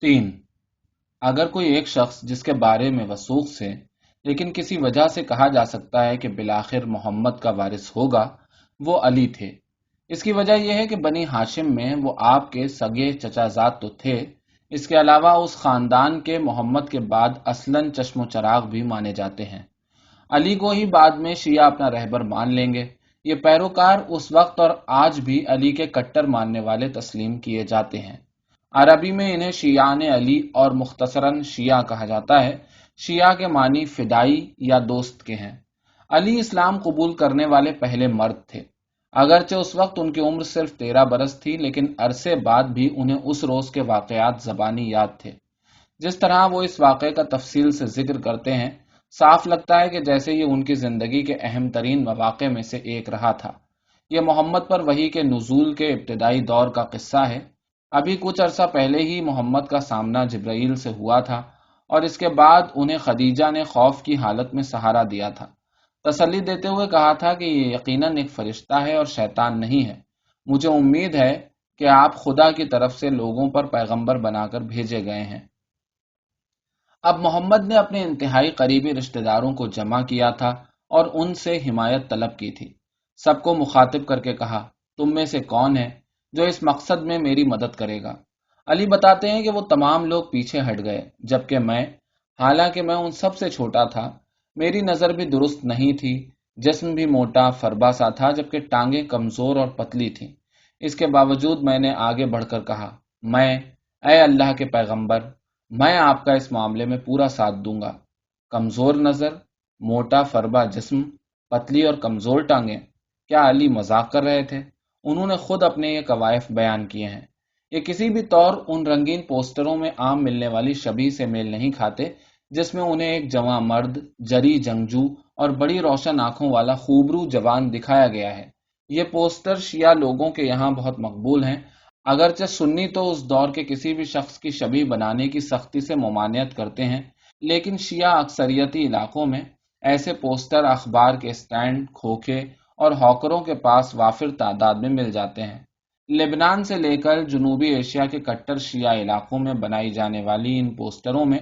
3. اگر کوئی ایک شخص جس کے بارے میں وثوق سے لیکن کسی وجہ سے کہا جا سکتا ہے کہ بالآخر محمد کا وارث ہوگا، وہ علی تھے۔ اس کی وجہ یہ ہے کہ بنی ہاشم میں وہ آپ کے سگے چچا زاد تو تھے، اس کے علاوہ اس خاندان کے محمد کے بعد اصلاً چشم و چراغ بھی مانے جاتے ہیں۔ علی کو ہی بعد میں شیعہ اپنا رہبر مان لیں گے۔ یہ پیروکار اس وقت اور آج بھی علی کے کٹر ماننے والے تسلیم کیے جاتے ہیں۔ عربی میں انہیں شیعان علی اور مختصراً شیعہ کہا جاتا ہے۔ شیعہ کے معنی فدائی یا دوست کے ہیں۔ علی اسلام قبول کرنے والے پہلے مرد تھے۔ اگرچہ اس وقت ان کی عمر صرف 13 برس تھی، لیکن عرصے بعد بھی انہیں اس روز کے واقعات زبانی یاد تھے۔ جس طرح وہ اس واقعے کا تفصیل سے ذکر کرتے ہیں، صاف لگتا ہے کہ جیسے یہ ان کی زندگی کے اہم ترین مواقع میں سے ایک رہا تھا۔ یہ محمد پر وحی کے نزول کے ابتدائی دور کا قصہ ہے۔ ابھی کچھ عرصہ پہلے ہی محمد کا سامنا جبرائیل سے ہوا تھا، اور اس کے بعد انہیں خدیجہ نے خوف کی حالت میں سہارا دیا تھا، تسلی دیتے ہوئے کہا تھا کہ یہ یقیناً ایک فرشتہ ہے اور شیطان نہیں ہے۔ مجھے امید ہے کہ آپ خدا کی طرف سے لوگوں پر پیغمبر بنا کر بھیجے گئے ہیں۔ اب محمد نے اپنے انتہائی قریبی رشتہ داروں کو جمع کیا تھا اور ان سے حمایت طلب کی تھی۔ سب کو مخاطب کر کے کہا، تم میں سے کون ہے جو اس مقصد میں میری مدد کرے گا؟ علی بتاتے ہیں کہ وہ تمام لوگ پیچھے ہٹ گئے، جبکہ میں، حالانکہ میں ان سب سے چھوٹا تھا، میری نظر بھی درست نہیں تھی، جسم بھی موٹا فربا سا تھا، جبکہ ٹانگیں کمزور اور پتلی تھیں۔ اس کے باوجود میں نے آگے بڑھ کر کہا، اے اللہ کے پیغمبر، میں آپ کا اس معاملے میں پورا ساتھ دوں گا۔ کمزور نظر، موٹا فربا جسم، پتلی اور کمزور ٹانگیں، کیا علی مذاق کر رہے تھے؟ انہوں نے خود اپنے یہ کوائف بیان کیے ہیں۔ یہ کسی بھی طور ان رنگین پوسٹروں میں عام ملنے والی شبیہ سے میل نہیں کھاتے، جس میں انہیں ایک جواں مرد، جری جنگجو اور بڑی روشن آنکھوں والا خوبرو جوان دکھایا گیا ہے۔ یہ پوسٹر شیعہ لوگوں کے یہاں بہت مقبول ہیں، اگرچہ سنی تو اس دور کے کسی بھی شخص کی شبیہ بنانے کی سختی سے ممانعت کرتے ہیں، لیکن شیعہ اکثریتی علاقوں میں ایسے پوسٹر اخبار کے سٹینڈ، کھوکھے اور ہاکروں کے پاس وافر تعداد میں مل جاتے ہیں۔ لبنان سے لے کر جنوبی ایشیا کے کٹر شیعہ علاقوں میں بنائی جانے والی ان پوسٹروں میں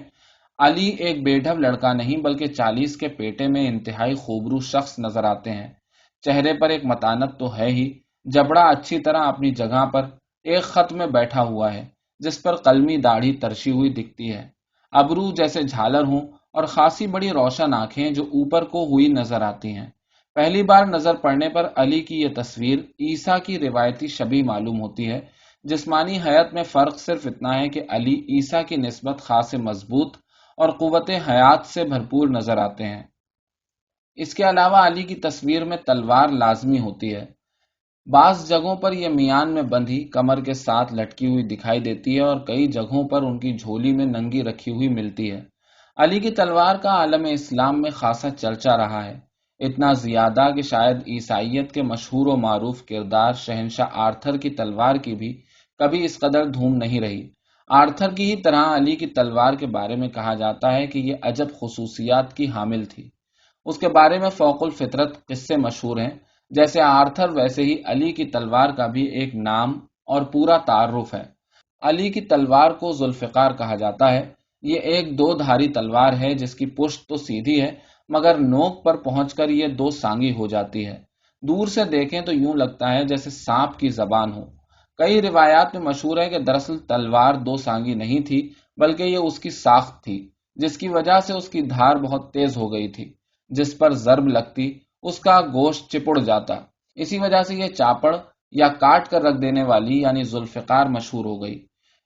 علی ایک بے ڈھب لڑکا نہیں بلکہ 40 کے پیٹے میں انتہائی خوبرو شخص نظر آتے ہیں۔ چہرے پر ایک متانت تو ہے ہی، جبڑا اچھی طرح اپنی جگہ پر ایک خط میں بیٹھا ہوا ہے، جس پر قلمی داڑھی ترشی ہوئی دکھتی ہے، ابرو جیسے جھالر ہوں اور خاصی بڑی روشن آنکھیں جو اوپر کو ہوئی نظر آتی ہیں۔ پہلی بار نظر پڑنے پر علی کی یہ تصویر عیسیٰ کی روایتی شبیہ معلوم ہوتی ہے۔ جسمانی حیت میں فرق صرف اتنا ہے کہ علی عیسیٰ کی نسبت خاص مضبوط اور قوت حیات سے بھرپور نظر آتے ہیں۔ اس کے علاوہ علی کی تصویر میں تلوار لازمی ہوتی ہے۔ بعض جگہوں پر یہ میان میں بندھی کمر کے ساتھ لٹکی ہوئی دکھائی دیتی ہے، اور کئی جگہوں پر ان کی جھولی میں ننگی رکھی ہوئی ملتی ہے۔ علی کی تلوار کا عالم اسلام میں خاصا چرچا رہا ہے، اتنا زیادہ کہ شاید عیسائیت کے مشہور و معروف کردار شہنشاہ آرتھر کی تلوار کی بھی کبھی اس قدر دھوم نہیں رہی۔ آرتھر کی ہی طرح علی کی تلوار کے بارے میں کہا جاتا ہے کہ یہ عجب خصوصیات کی حامل تھی۔ اس کے بارے میں فوق الفطرت قصے مشہور ہیں۔ جیسے آرتھر ویسے ہی علی کی تلوار کا بھی ایک نام اور پورا تعارف ہے۔ علی کی تلوار کو ذوالفقار کہا جاتا ہے۔ یہ ایک 2 دھاری تلوار ہے جس کی پشت تو سیدھی ہے، مگر نوک پر پہنچ کر یہ 2 سانگی ہو جاتی ہے۔ دور سے دیکھیں تو یوں لگتا ہے جیسے سانپ کی زبان ہو۔ کئی روایات میں مشہور ہے کہ دراصل تلوار 2 سانگی نہیں تھی، بلکہ یہ اس کی ساخت تھی، جس کی وجہ سے اس کی دھار بہت تیز ہو گئی تھی۔ جس پر ضرب لگتی اس کا گوشت چپڑ جاتا۔ اسی وجہ سے یہ چاپڑ یا کاٹ کر رکھ دینے والی یعنی ذوالفقار مشہور ہو گئی۔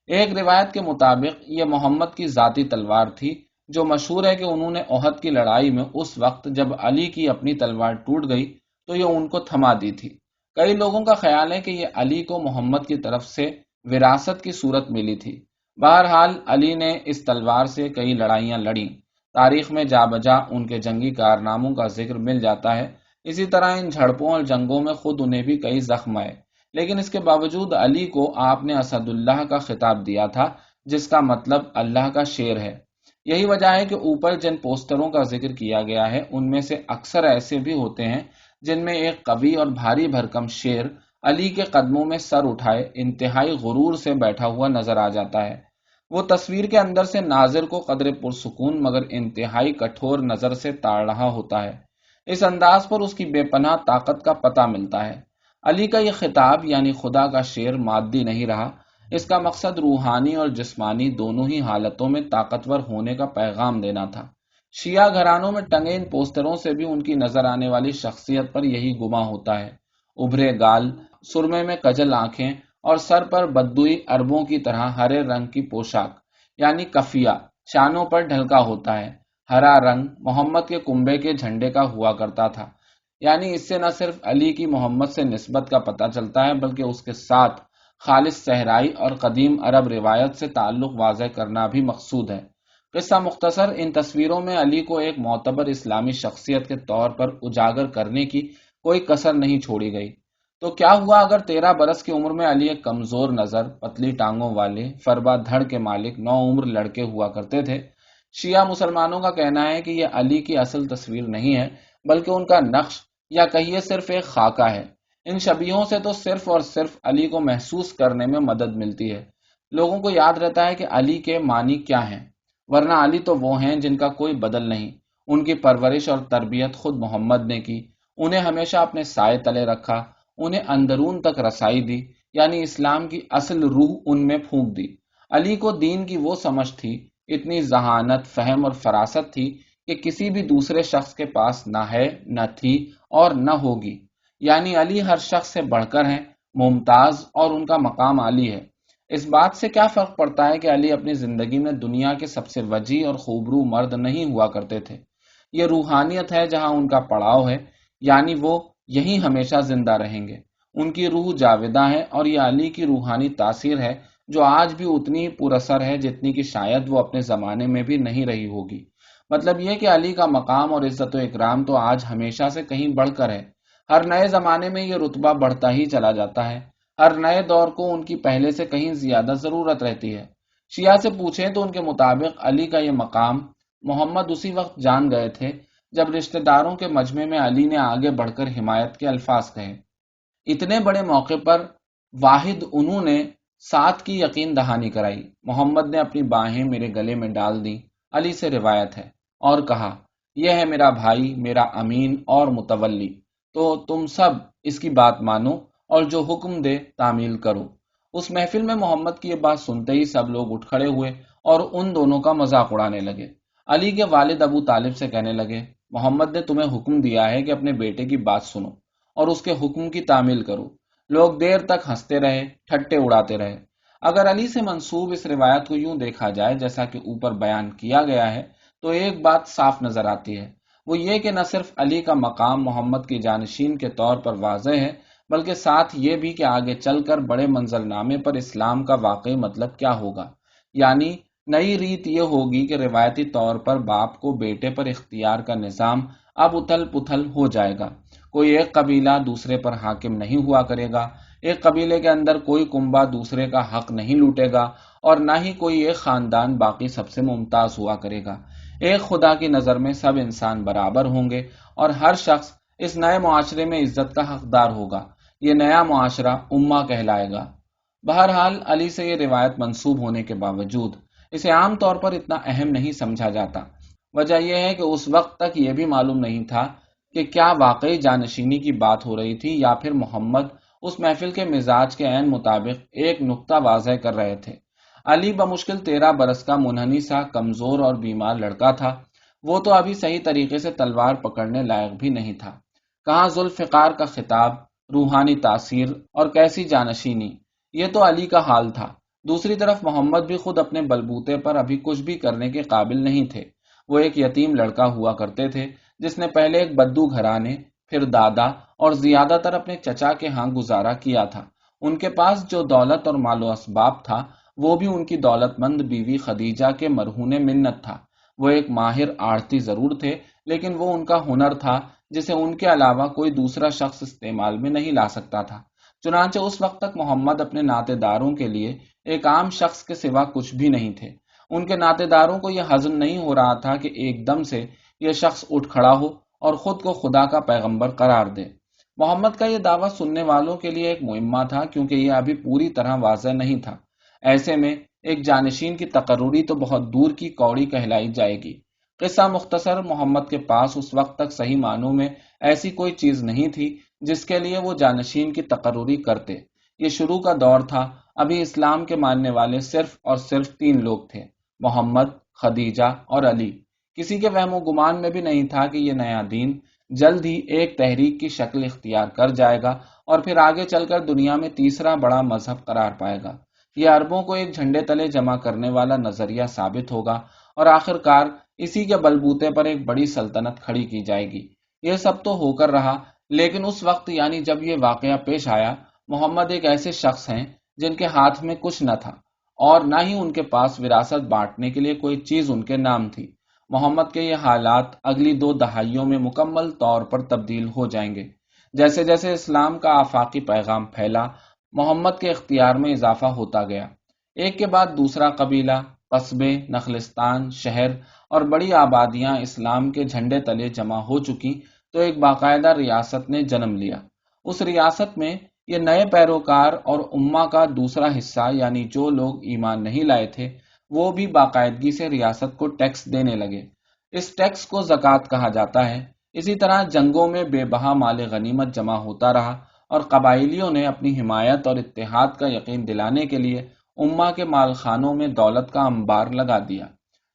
ایک روایت کے مطابق یہ محمد کی ذاتی تلوار تھی، جو مشہور ہے کہ انہوں نے احد کی لڑائی میں اس وقت جب علی کی اپنی تلوار ٹوٹ گئی تو یہ ان کو تھما دی تھی۔ کئی لوگوں کا خیال ہے کہ یہ علی کو محمد کی طرف سے وراثت کی صورت ملی تھی۔ بہرحال علی نے اس تلوار سے کئی لڑائیاں لڑیں۔ تاریخ میں جا بجا ان کے جنگی کارناموں کا ذکر مل جاتا ہے۔ اسی طرح ان جھڑپوں اور جنگوں میں خود انہیں بھی کئی زخم آئے، لیکن اس کے باوجود علی کو آپ نے اسد اللہ کا خطاب دیا تھا، جس کا مطلب اللہ کا شیر ہے۔ یہی وجہ ہے کہ اوپر جن پوسٹروں کا ذکر کیا گیا ہے ان میں سے اکثر ایسے بھی ہوتے ہیں جن میں ایک قوی اور بھاری بھرکم شیر علی کے قدموں میں سر اٹھائے انتہائی غرور سے بیٹھا ہوا نظر آ جاتا ہے۔ وہ تصویر کے اندر سے ناظر کو قدر پرسکون مگر انتہائی کٹھور نظر سے تاڑ رہا ہوتا ہے۔ اس انداز پر اس کی بے پناہ طاقت کا پتہ ملتا ہے۔ علی کا یہ خطاب یعنی خدا کا شعر مادی نہیں رہا، اس کا مقصد روحانی اور جسمانی دونوں ہی حالتوں میں طاقتور ہونے کا پیغام دینا تھا۔ شیعہ گھرانوں میں ٹنگے ان پوسٹروں سے بھی ان کی نظر آنے والی شخصیت پر یہی گما ہوتا ہے۔ ابھرے گال، سرمے میں کجل آنکھیں اور سر پر بدوئی عربوں کی طرح ہرے رنگ کی پوشاک یعنی کفیہ شانوں پر ڈھلکا ہوتا ہے۔ ہرا رنگ محمد کے کنبے کے جھنڈے کا ہوا کرتا تھا، یعنی اس سے نہ صرف علی کی محمد سے نسبت کا پتہ چلتا ہے بلکہ اس کے ساتھ خالص صحرائی اور قدیم عرب روایت سے تعلق واضح کرنا بھی مقصود ہے۔ قصہ مختصر، ان تصویروں میں علی کو ایک معتبر اسلامی شخصیت کے طور پر اجاگر کرنے کی کوئی کسر نہیں چھوڑی گئی۔ تو کیا ہوا اگر 13 برس کی عمر میں علی ایک کمزور نظر، پتلی ٹانگوں والے، فربا دھڑ کے مالک نوعمر لڑکے ہوا کرتے تھے؟ شیعہ مسلمانوں کا کہنا ہے کہ یہ علی کی اصل تصویر نہیں ہے بلکہ ان کا نقش یا کہیے صرف ایک خاکہ ہے۔ ان شبیہوں سے تو صرف اور صرف علی کو محسوس کرنے میں مدد ملتی ہے۔ لوگوں کو یاد رہتا ہے کہ علی کے معنی کیا ہیں، ورنہ علی تو وہ ہیں جن کا کوئی بدل نہیں۔ ان کی پرورش اور تربیت خود محمد نے کی، انہیں ہمیشہ اپنے سائے تلے رکھا، انہیں اندرون تک رسائی دی، یعنی اسلام کی اصل روح ان میں پھونک دی۔ علی کو دین کی وہ سمجھ تھی، اتنی ذہانت، فہم اور فراست تھی کہ کسی بھی دوسرے شخص کے پاس نہ ہے، نہ تھی اور نہ ہوگی۔ یعنی علی ہر شخص سے بڑھ کر ہیں، ممتاز، اور ان کا مقام عالی ہے۔ اس بات سے کیا فرق پڑتا ہے کہ علی اپنی زندگی میں دنیا کے سب سے وجیح اور خوبرو مرد نہیں ہوا کرتے تھے؟ یہ روحانیت ہے جہاں ان کا پڑاؤ ہے، یعنی وہ یہی ہمیشہ زندہ رہیں گے۔ ان کی روح جاوداں ہے اور یہ علی کی روحانی تاثیر ہے جو آج بھی اتنی پر اثر ہے جتنی کہ شاید وہ اپنے زمانے میں بھی نہیں رہی ہوگی۔ مطلب یہ کہ علی کا مقام اور عزت و اکرام تو آج ہمیشہ سے کہیں بڑھ کر ہے۔ ہر نئے زمانے میں یہ رتبہ بڑھتا ہی چلا جاتا ہے، ہر نئے دور کو ان کی پہلے سے کہیں زیادہ ضرورت رہتی ہے۔ شیعہ سے پوچھیں تو ان کے مطابق علی کا یہ مقام محمد اسی وقت جان گئے تھے جب رشتہ داروں کے مجمع میں علی نے آگے بڑھ کر حمایت کے الفاظ کہے۔ اتنے بڑے موقع پر واحد انہوں نے ساتھ کی یقین دہانی کرائی۔ محمد نے اپنی باہیں میرے گلے میں ڈال دیں، علی سے روایت ہے، اور کہا، یہ ہے میرا بھائی، میرا امین اور متولی، تو تم سب اس کی بات مانو اور جو حکم دے تعمیل کرو۔ اس محفل میں محمد کی یہ بات سنتے ہی سب لوگ اٹھ کھڑے ہوئے اور ان دونوں کا مذاق اڑانے لگے۔ علی کے والد ابو طالب سے کہنے لگے، محمد نے تمہیں حکم دیا ہے کہ اپنے بیٹے کی بات سنو اور اس کے حکم کی تعمیل کرو۔ لوگ دیر تک ہنستے رہے، ٹھٹے اڑاتے رہے۔ اگر علی سے منسوب اس روایت کو یوں دیکھا جائے جیسا کہ اوپر بیان کیا گیا ہے تو ایک بات صاف نظر آتی ہے، وہ یہ کہ نہ صرف علی کا مقام محمد کی جانشین کے طور پر واضح ہے بلکہ ساتھ یہ بھی کہ آگے چل کر بڑے منظرنامے پر اسلام کا واقعی مطلب کیا ہوگا۔ یعنی نئی ریت یہ ہوگی کہ روایتی طور پر باپ کو بیٹے پر اختیار کا نظام اب اتھل پتھل ہو جائے گا۔ کوئی ایک قبیلہ دوسرے پر حاکم نہیں ہوا کرے گا، ایک قبیلے کے اندر کوئی کنبہ دوسرے کا حق نہیں لوٹے گا، اور نہ ہی کوئی ایک خاندان باقی سب سے ممتاز ہوا کرے گا۔ ایک خدا کی نظر میں سب انسان برابر ہوں گے اور ہر شخص اس نئے معاشرے میں عزت کا حقدار ہوگا۔ یہ نیا معاشرہ امہ کہلائے گا۔ بہرحال علی سے یہ روایت منسوب ہونے کے باوجود اسے عام طور پر اتنا اہم نہیں سمجھا جاتا۔ وجہ یہ ہے کہ اس وقت تک یہ بھی معلوم نہیں تھا کہ کیا واقعی جانشینی کی بات ہو رہی تھی یا پھر محمد اس محفل کے مزاج کے عین مطابق ایک نقطہ واضح کر رہے تھے۔ علی بمشکل 13 برس کا منحنی سا کمزور اور بیمار لڑکا تھا، وہ تو ابھی صحیح طریقے سے تلوار پکڑنے لائق بھی نہیں تھا۔ کہاں ذوالفقار کا خطاب، روحانی تاثیر اور کیسی جانشینی، یہ تو علی کا حال تھا۔ دوسری طرف محمد بھی خود اپنے بلبوتے پر ابھی کچھ بھی کرنے کے قابل نہیں تھے۔ وہ ایک یتیم لڑکا ہوا کرتے تھے جس نے پہلے ایک بدو گھرانے، پھر دادا اور زیادہ تر اپنے چچا کے ہاں گزارا کیا تھا۔ ان کے پاس جو دولت اور مال و اسباب تھا وہ بھی ان کی دولت مند بیوی خدیجہ کے مرہون منت تھا۔ وہ ایک ماہر آڑتی ضرور تھے لیکن وہ ان کا ہنر تھا جسے ان کے علاوہ کوئی دوسرا شخص استعمال میں نہیں لا سکتا تھا۔ چنانچہ اس وقت تک محمد اپنے ناطے داروں کے لیے ایک عام شخص کے سوا کچھ بھی نہیں تھے۔ ان کے ناطے داروں کو یہ ہضم نہیں ہو رہا تھا کہ ایک دم سے یہ شخص اٹھ کھڑا ہو اور خود کو خدا کا پیغمبر قرار دے۔ محمد کا یہ دعویٰ سننے والوں کے لیے ایک معمہ تھا کیونکہ یہ ابھی پوری طرح واضح نہیں تھا۔ ایسے میں ایک جانشین کی تقرری تو بہت دور کی کوڑی کہلائی جائے گی۔ قصہ مختصر، محمد کے پاس اس وقت تک صحیح معنوں میں ایسی کوئی چیز نہیں تھی جس کے لیے وہ جانشین کی تقرری کرتے۔ یہ شروع کا دور تھا، ابھی اسلام کے ماننے والے صرف اور صرف 3 لوگ تھے، محمد، خدیجہ اور علی۔ کسی کے وہم و گمان میں بھی نہیں تھا کہ یہ نیا دین جلد ہی ایک تحریک کی شکل اختیار کر جائے گا اور پھر آگے چل کر دنیا میں تیسرا بڑا مذہب قرار پائے گا۔ یہ عربوں کو ایک جھنڈے تلے جمع کرنے والا نظریہ ثابت ہوگا اور آخرکار اسی کے بلبوتے پر ایک بڑی سلطنت کھڑی کی جائے گی۔ یہ سب تو ہو کر رہا، لیکن اس وقت یعنی جب یہ واقعہ پیش آیا، محمد ایک ایسے شخص ہیں جن کے ہاتھ میں کچھ نہ تھا اور نہ ہی ان کے پاس وراثت بانٹنے کے لیے کوئی چیز ان کے نام تھی۔ محمد کے یہ حالات اگلی 2 دہائیوں میں مکمل طور پر تبدیل ہو جائیں گے۔ جیسے جیسے اسلام کا آفاقی پیغام پھیلا، محمد کے اختیار میں اضافہ ہوتا گیا۔ ایک کے بعد دوسرا قبیلہ، قصبے، نخلستان، شہر اور بڑی آبادیاں اسلام کے جھنڈے تلے جمع ہو چکی تو ایک باقاعدہ ریاست نے جنم لیا۔ اس ریاست میں یہ نئے پیروکار اور امہ کا دوسرا حصہ یعنی جو لوگ ایمان نہیں لائے تھے وہ بھی باقاعدگی سے ریاست کو ٹیکس دینے لگے۔ اس ٹیکس کو زکوٰۃ کہا جاتا ہے۔ اسی طرح جنگوں میں بے بہا مال غنیمت جمع ہوتا رہا اور قبائلیوں نے اپنی حمایت اور اتحاد کا یقین دلانے کے لیے امہ کے مال خانوں میں دولت کا انبار لگا دیا۔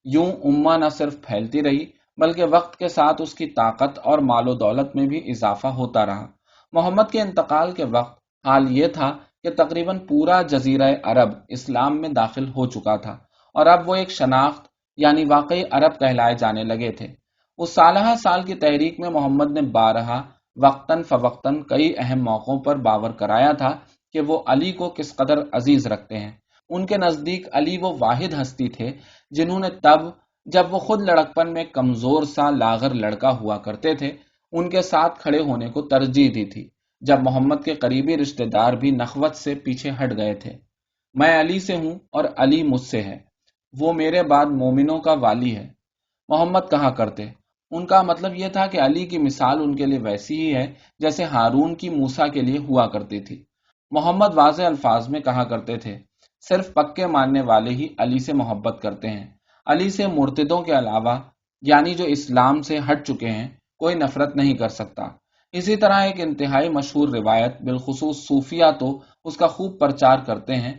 یوں امہ نہ صرف پھیلتی رہی بلکہ وقت کے ساتھ اس کی طاقت اور مال و دولت میں بھی اضافہ ہوتا رہا۔ محمد کے انتقال کے وقت حال یہ تھا کہ تقریباً پورا جزیرہ عرب اسلام میں داخل ہو چکا تھا اور اب وہ ایک شناخت یعنی واقعی عرب کہلائے جانے لگے تھے۔ اس سالہ سال کی تحریک میں محمد نے بارہا وقتاً فوقتاً کئی اہم موقعوں پر باور کرایا تھا کہ وہ علی کو کس قدر عزیز رکھتے ہیں۔ ان کے نزدیک علی وہ واحد ہستی تھے جنہوں نے تب جب وہ خود لڑکپن میں کمزور سا لاغر لڑکا ہوا کرتے تھے ان کے ساتھ کھڑے ہونے کو ترجیح دی تھی، جب محمد کے قریبی رشتہ دار بھی نخوت سے پیچھے ہٹ گئے تھے۔ میں علی سے ہوں اور علی مجھ سے ہے، وہ میرے بعد مومنوں کا والی ہے، محمد کہا کرتے۔ ان کا مطلب یہ تھا کہ علی کی مثال ان کے لیے ویسی ہی ہے جیسے ہارون کی موسیٰ کے لیے ہوا کرتی تھی۔ محمد واضح الفاظ میں کہا کرتے تھے، صرف پکے ماننے والے ہی علی سے محبت کرتے ہیں، علی سے مرتدوں کے علاوہ یعنی جو اسلام سے ہٹ چکے ہیں کوئی نفرت نہیں کر سکتا۔ اسی طرح ایک انتہائی مشہور روایت، بالخصوص صوفیہ تو اس کا خوب پرچار کرتے ہیں،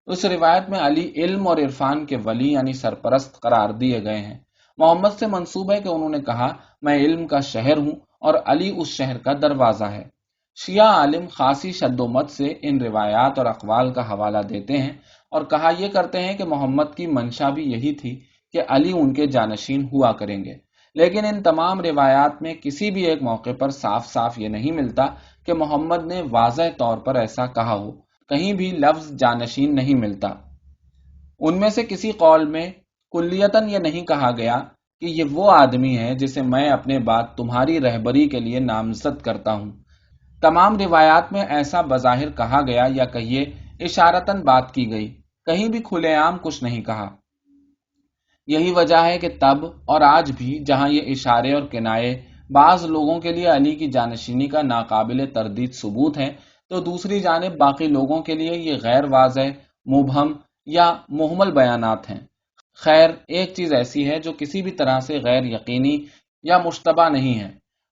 اس روایت میں علی علم اور عرفان کے ولی یعنی سرپرست قرار دیے گئے ہیں۔ محمد سے منسوب ہے کہ انہوں نے کہا، میں علم کا شہر ہوں اور علی اس شہر کا دروازہ ہے۔ شیعہ عالم خاصی شد و مت سے ان روایات اور اقوال کا حوالہ دیتے ہیں اور کہا یہ کرتے ہیں کہ محمد کی منشا بھی یہی تھی کہ علی ان کے جانشین ہوا کریں گے، لیکن ان تمام روایات میں کسی بھی ایک موقع پر صاف صاف یہ نہیں ملتا کہ محمد نے واضح طور پر ایسا کہا ہو، کہیں بھی لفظ جانشین نہیں ملتا۔ ان میں سے کسی قول میں کلیتاً یہ نہیں کہا گیا کہ یہ وہ آدمی ہے جسے میں اپنے بعد تمہاری رہبری کے لیے نامزد کرتا ہوں۔ تمام روایات میں ایسا بظاہر کہا گیا یا کہیے اشارتاً بات کی گئی، کہیں بھی کھلے عام کچھ نہیں کہا۔ یہی وجہ ہے کہ تب اور آج بھی جہاں یہ اشارے اور کنائے بعض لوگوں کے لیے علی کی جانشینی کا ناقابل تردید ثبوت ہے تو دوسری جانب باقی لوگوں کے لیے یہ غیر واضح، مبہم یا مہمل بیانات ہیں۔ خیر، ایک چیز ایسی ہے جو کسی بھی طرح سے غیر یقینی یا مشتبہ نہیں ہے۔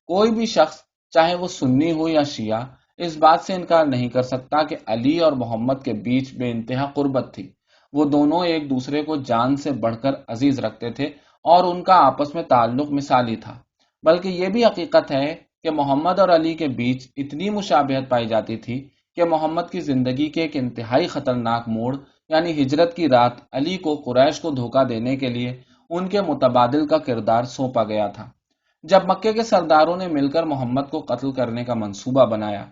کوئی بھی شخص چاہے وہ سنی ہو یا شیعہ اس بات سے انکار نہیں کر سکتا کہ علی اور محمد کے بیچ بے انتہا قربت تھی۔ وہ دونوں ایک دوسرے کو جان سے بڑھ کر عزیز رکھتے تھے اور ان کا آپس میں تعلق مثالی تھا۔ بلکہ یہ بھی حقیقت ہے کہ محمد اور علی کے بیچ اتنی مشابہت پائی جاتی تھی کہ محمد کی زندگی کے ایک انتہائی خطرناک موڑ یعنی ہجرت کی رات علی کو قریش کو دھوکہ دینے کے لیے ان کے متبادل کا کردار سونپا گیا تھا۔ جب مکے کے سرداروں نے مل کر محمد کو قتل کرنے کا منصوبہ بنایا،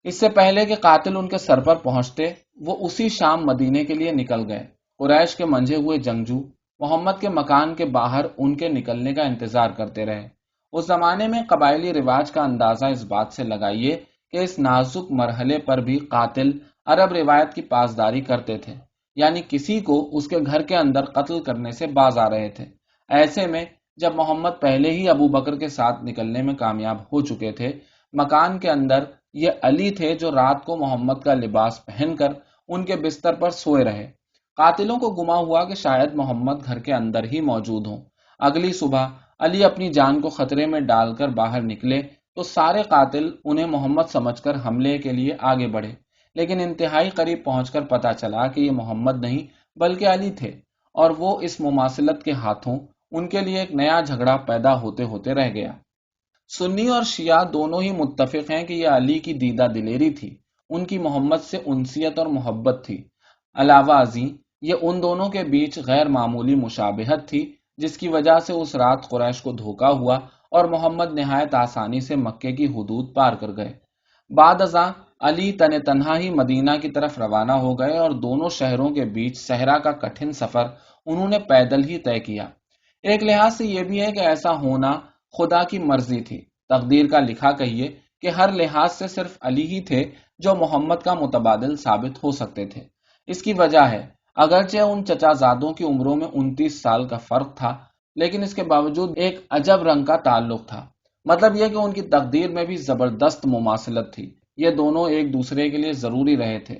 اس سے پہلے کہ قاتل ان کے سر پر پہنچتے وہ اسی شام مدینے کے لیے نکل گئے۔ قریش کے منجھے ہوئے جنگجو محمد کے مکان کے باہر ان کے نکلنے کا انتظار کرتے رہے۔ اس زمانے میں قبائلی رواج کا اندازہ اس بات سے لگائیے کہ اس نازک مرحلے پر بھی قاتل عرب روایت کی پاسداری کرتے تھے، یعنی کسی کو اس کے گھر کے اندر قتل کرنے سے باز آ رہے تھے۔ ایسے میں جب محمد پہلے ہی ابو بکر کے ساتھ نکلنے میں کامیاب ہو چکے تھے، مکان کے اندر یہ علی تھے جو رات کو محمد کا لباس پہن کر ان کے بستر پر سوئے رہے۔ قاتلوں کو گما ہوا کہ شاید محمد گھر کے اندر ہی موجود ہوں۔ اگلی صبح علی اپنی جان کو خطرے میں ڈال کر باہر نکلے تو سارے قاتل انہیں محمد سمجھ کر حملے کے لیے آگے بڑھے، لیکن انتہائی قریب پہنچ کر پتہ چلا کہ یہ محمد نہیں بلکہ علی تھے، اور وہ اس مماثلت کے ہاتھوں ان کے لیے ایک نیا جھگڑا پیدا ہوتے ہوتے رہ گیا۔ سنی اور شیعہ دونوں ہی متفق ہیں کہ یہ علی کی دیدہ دلیری تھی، ان کی محمد سے انسیت اور محبت تھی۔ علاوہ ازیں یہ ان دونوں کے بیچ غیر معمولی مشابہت تھی، جس کی وجہ سے اس رات قریش کو دھوکا ہوا اور محمد نہایت آسانی سے مکے کی حدود پار کر گئے۔ بعد ازاں علی تنہا ہی مدینہ کی طرف روانہ ہو گئے اور دونوں شہروں کے بیچ صحرا کا کٹھن سفر انہوں نے پیدل ہی طے کیا۔ ایک لحاظ سے یہ بھی ہے کہ ایسا ہونا خدا کی مرضی تھی، تقدیر کا لکھا کہیے کہ ہر لحاظ سے صرف علی ہی تھے جو محمد کا متبادل ثابت ہو سکتے تھے۔ اس کی وجہ ہے، اگرچہ ان چچا زادوں کی عمروں میں 29 سال کا فرق تھا، لیکن اس کے باوجود ایک عجب رنگ کا تعلق تھا۔ مطلب یہ کہ ان کی تقدیر میں بھی زبردست مماثلت تھی، یہ دونوں ایک دوسرے کے لیے ضروری رہے تھے۔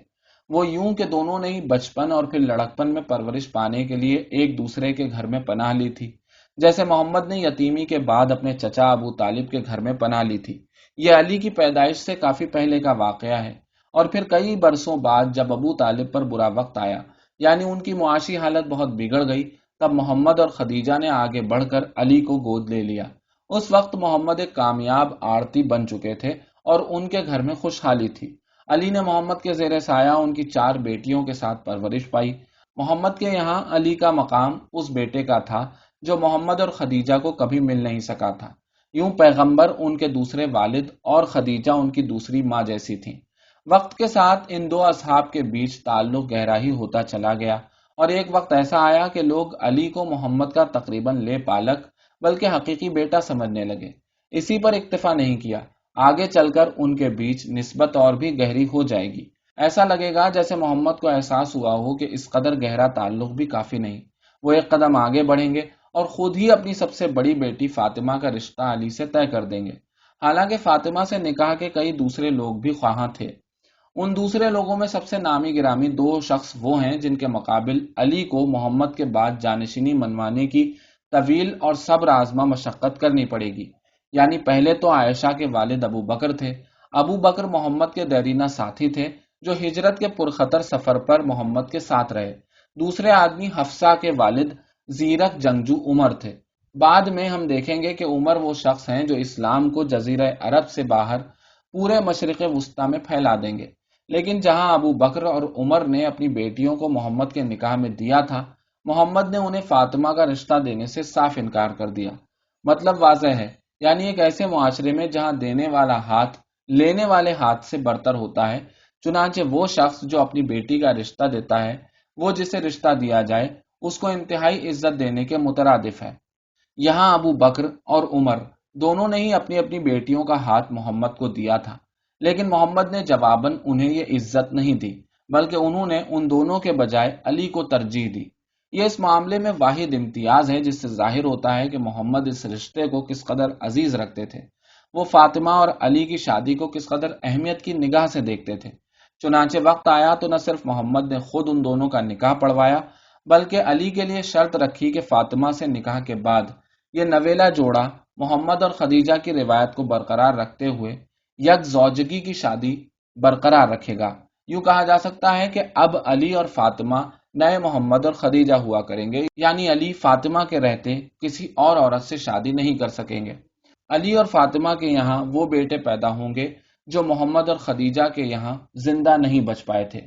وہ یوں کہ دونوں نے ہی بچپن اور پھر لڑکپن میں پرورش پانے کے لیے ایک دوسرے کے گھر میں پناہ لی تھی، جیسے محمد نے یتیمی کے بعد اپنے چچا ابو طالب کے گھر میں پناہ لی تھی۔ یہ علی کی پیدائش سے کافی پہلے کا واقعہ ہے، اور پھر کئی برسوں بعد جب ابو طالب پر برا وقت آیا، یعنی ان کی معاشی حالت بہت بگڑ گئی، تب محمد اور خدیجہ نے آگے بڑھ کر علی کو گود لے لیا۔ اس وقت محمد ایک کامیاب آڑتی بن چکے تھے اور ان کے گھر میں خوشحالی تھی۔ علی نے محمد کے زیر سایہ ان کی 4 بیٹیوں کے ساتھ پرورش پائی۔ محمد کے یہاں علی کا مقام اس بیٹے کا تھا جو محمد اور خدیجہ کو کبھی مل نہیں سکا تھا۔ یوں پیغمبر ان کے دوسرے والد اور خدیجہ ان کی دوسری ماں جیسی تھیں۔ وقت کے ساتھ ان دو اصحاب کے بیچ تعلق گہرا ہی ہوتا چلا گیا، اور ایک وقت ایسا آیا کہ لوگ علی کو محمد کا تقریباً لے پالک بلکہ حقیقی بیٹا سمجھنے لگے۔ اسی پر اکتفا نہیں کیا، آگے چل کر ان کے بیچ نسبت اور بھی گہری ہو جائے گی۔ ایسا لگے گا جیسے محمد کو احساس ہوا ہو کہ اس قدر گہرا تعلق بھی کافی نہیں، وہ ایک قدم آگے بڑھیں گے اور خود ہی اپنی سب سے بڑی بیٹی فاطمہ کا رشتہ علی سے طے کر دیں گے۔ حالانکہ فاطمہ سے نکاح کے کئی دوسرے لوگ بھی خواہاں تھے۔ ان دوسرے لوگوں میں سب سے نامی گرامی 2 شخص وہ ہیں جن کے مقابل علی کو محمد کے بعد جانشینی منوانے کی طویل اور صبر آزما مشقت کرنی پڑے گی۔ یعنی پہلے تو عائشہ کے والد ابو بکر تھے۔ ابو بکر محمد کے دیرینہ ساتھی تھے جو ہجرت کے پرخطر سفر پر محمد کے ساتھ رہے۔ دوسرے آدمی حفصہ کے والد زیرک جنگجو عمر تھے۔ بعد میں ہم دیکھیں گے کہ عمر وہ شخص ہیں جو اسلام کو جزیرہ عرب سے باہر پورے مشرق وسطی میں پھیلا دیں گے۔ لیکن جہاں ابو بکر اور عمر نے اپنی بیٹیوں کو محمد کے نکاح میں دیا تھا، محمد نے انہیں فاطمہ کا رشتہ دینے سے صاف انکار کر دیا۔ مطلب واضح ہے، یعنی ایک ایسے معاشرے میں جہاں دینے والا ہاتھ لینے والے ہاتھ سے برتر ہوتا ہے، چنانچہ وہ شخص جو اپنی بیٹی کا رشتہ دیتا ہے، وہ جسے رشتہ دیا جائے اس کو انتہائی عزت دینے کے مترادف ہے۔ یہاں ابو بکر اور عمر دونوں نے ہی اپنی اپنی بیٹیوں کا ہاتھ محمد کو دیا تھا، لیکن محمد نے جواباً انہیں یہ عزت نہیں دی، بلکہ انہوں نے ان دونوں کے بجائے علی کو ترجیح دی۔ یہ اس معاملے میں واحد امتیاز ہے جس سے ظاہر ہوتا ہے کہ محمد اس رشتے کو کس قدر عزیز رکھتے تھے، وہ فاطمہ اور علی کی شادی کو کس قدر اہمیت کی نگاہ سے دیکھتے تھے۔ چنانچہ وقت آیا تو نہ صرف محمد نے خود ان دونوں کا نکاح پڑھوایا، بلکہ علی کے لیے شرط رکھی کہ فاطمہ سے نکاح کے بعد یہ نویلا جوڑا محمد اور خدیجہ کی روایت کو برقرار رکھتے ہوئے یک زوجگی کی شادی برقرار رکھے گا۔ یوں کہا جا سکتا ہے کہ اب علی اور فاطمہ نئے محمد اور خدیجہ ہوا کریں گے، یعنی علی فاطمہ کے رہتے کسی اور عورت سے شادی نہیں کر سکیں گے۔ علی اور فاطمہ کے یہاں وہ بیٹے پیدا ہوں گے جو محمد اور خدیجہ کے یہاں زندہ نہیں بچ پائے تھے۔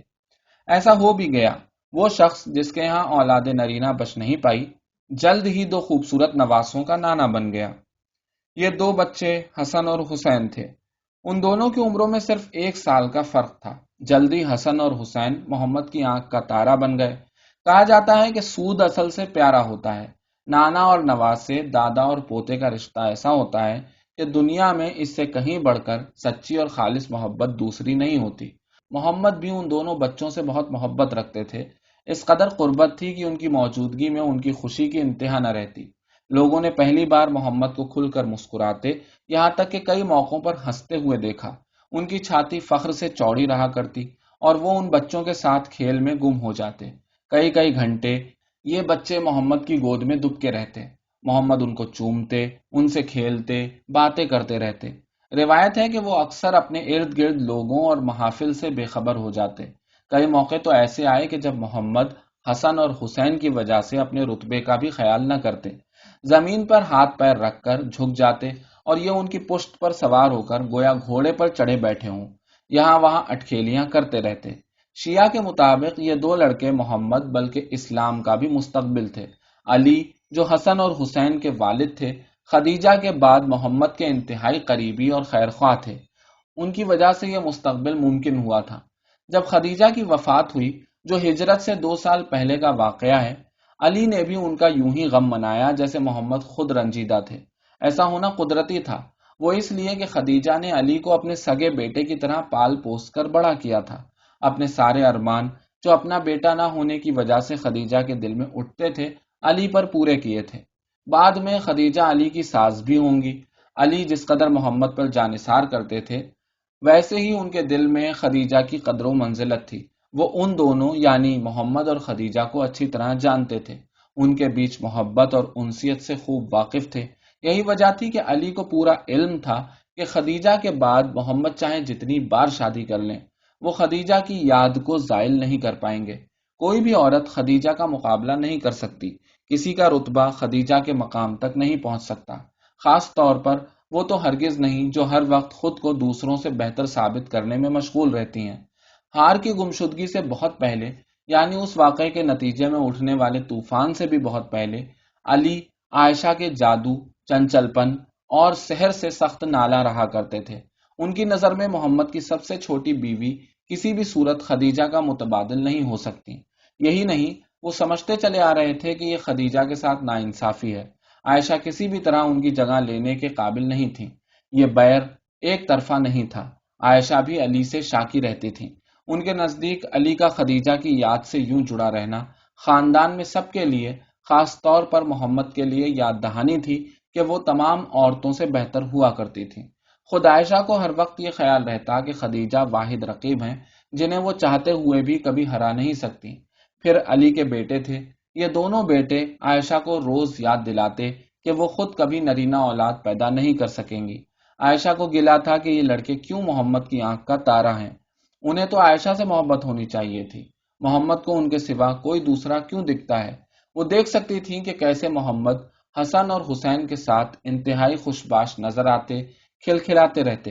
ایسا ہو بھی گیا۔ وہ شخص جس کے یہاں اولاد نرینہ بچ نہیں پائی، جلد ہی 2 خوبصورت نواسوں کا نانا بن گیا۔ یہ 2 بچے حسن اور حسین تھے۔ ان دونوں کی عمروں میں صرف 1 سال کا فرق تھا۔ جلدی حسن اور حسین محمد کی آنکھ کا تارا بن گئے۔ کہا جاتا ہے کہ سود اصل سے پیارا ہوتا ہے۔ نانا اور نواز سے دادا اور پوتے کا رشتہ ایسا ہوتا ہے کہ دنیا میں اس سے کہیں بڑھ کر سچی اور خالص محبت دوسری نہیں ہوتی۔ محمد بھی ان دونوں بچوں سے بہت محبت رکھتے تھے، اس قدر قربت تھی کہ ان کی موجودگی میں ان کی خوشی کی انتہا نہ رہتی۔ لوگوں نے پہلی بار محمد کو کھل کر مسکراتے، یہاں تک کہ کئی موقعوں پر ہنستے ہوئے دیکھا۔ ان کی چھاتی فخر سے چوڑی رہا کرتی اور وہ ان بچوں کے ساتھ کھیل میں گم ہو جاتے۔ کئی کئی گھنٹے یہ بچے محمد کی گود میں دب کے رہتے، محمد ان کو چومتے، ان سے کھیلتے، باتیں کرتے رہتے۔ روایت ہے کہ وہ اکثر اپنے ارد گرد لوگوں اور محافل سے بے خبر ہو جاتے۔ کئی موقع تو ایسے آئے کہ جب محمد حسن اور حسین کی وجہ سے اپنے رتبے کا بھی خیال نہ کرتے، زمین پر ہاتھ پیر رکھ کر جھک جاتے اور یہ ان کی پشت پر سوار ہو کر گویا گھوڑے پر چڑھے بیٹھے ہوں، یہاں وہاں اٹکھیلیاں کرتے رہتے۔ شیعہ کے مطابق یہ دو لڑکے محمد بلکہ اسلام کا بھی مستقبل تھے۔ علی جو حسن اور حسین کے والد تھے، خدیجہ کے بعد محمد کے انتہائی قریبی اور خیرخواہ تھے۔ ان کی وجہ سے یہ مستقبل ممکن ہوا تھا۔ جب خدیجہ کی وفات ہوئی، جو ہجرت سے 2 سال پہلے کا واقعہ ہے، علی نے بھی ان کا یوں ہی غم منایا جیسے محمد خود رنجیدہ تھے۔ ایسا ہونا قدرتی تھا، وہ اس لیے کہ خدیجہ نے علی کو اپنے سگے بیٹے کی طرح پال پوس کر بڑا کیا تھا۔ اپنے سارے ارمان جو اپنا بیٹا نہ ہونے کی وجہ سے خدیجہ کے دل میں اٹھتے تھے، علی پر پورے کیے تھے۔ بعد میں خدیجہ علی کی ساس بھی ہوں گی۔ علی جس قدر محمد پر جانثار کرتے تھے، ویسے ہی ان کے دل میں خدیجہ کی قدر و منزلت تھی۔ وہ ان دونوں یعنی محمد اور خدیجہ کو اچھی طرح جانتے تھے، ان کے بیچ محبت اور انسیت سے خوب واقف تھے۔ یہی وجہ تھی کہ علی کو پورا علم تھا کہ خدیجہ کے بعد محمد چاہے جتنی بار شادی کر لیں، وہ خدیجہ کی یاد کو زائل نہیں کر پائیں گے۔ کوئی بھی عورت خدیجہ کا مقابلہ نہیں کر سکتی، کسی کا رتبہ خدیجہ کے مقام تک نہیں پہنچ سکتا، خاص طور پر وہ تو ہرگز نہیں جو ہر وقت خود کو دوسروں سے بہتر ثابت کرنے میں مشغول رہتی ہیں۔ ہار کی گمشدگی سے بہت پہلے، یعنی اس واقعے کے نتیجے میں اٹھنے والے طوفان سے بھی بہت پہلے، علی عائشہ کے جادو، چنچل پن اور سحر سے سخت نالاں رہا کرتے تھے۔ ان کی نظر میں محمد کی سب سے چھوٹی بیوی کسی بھی صورت خدیجہ کا متبادل نہیں ہو سکتی۔ یہی نہیں، وہ سمجھتے چلے آ رہے تھے کہ یہ خدیجہ کے ساتھ ناانصافی ہے۔ عائشہ کسی بھی طرح ان کی جگہ لینے کے قابل نہیں تھی۔ یہ بیر ایک طرفہ نہیں تھا، عائشہ بھی علی سے شاکی رہتی تھی۔ ان کے نزدیک علی کا خدیجہ کی یاد سے یوں جڑا رہنا خاندان میں سب کے لیے، خاص طور پر محمد کے لیے یاد دہانی تھی کہ وہ تمام عورتوں سے بہتر ہوا کرتی تھی۔ خود عائشہ کو ہر وقت یہ خیال رہتا کہ خدیجہ واحد رقیب ہیں جنہیں وہ چاہتے ہوئے بھی کبھی ہرا نہیں سکتی۔ پھر علی کے بیٹے تھے، یہ دونوں بیٹے عائشہ کو روز یاد دلاتے کہ وہ خود کبھی نرینہ اولاد پیدا نہیں کر سکیں گی۔ عائشہ کو گلا تھا کہ یہ لڑکے کیوں محمد کی آنکھ کا تارا ہیں، انہیں تو عائشہ سے محبت ہونی چاہیے تھی، محمد کو ان کے سوا کوئی دوسرا کیوں دکھتا ہے۔ وہ دیکھ سکتی تھیں کہ کیسے محمد حسن اور حسین کے ساتھ انتہائی خوشباش نظر آتے، کھلکھلاتے رہتے۔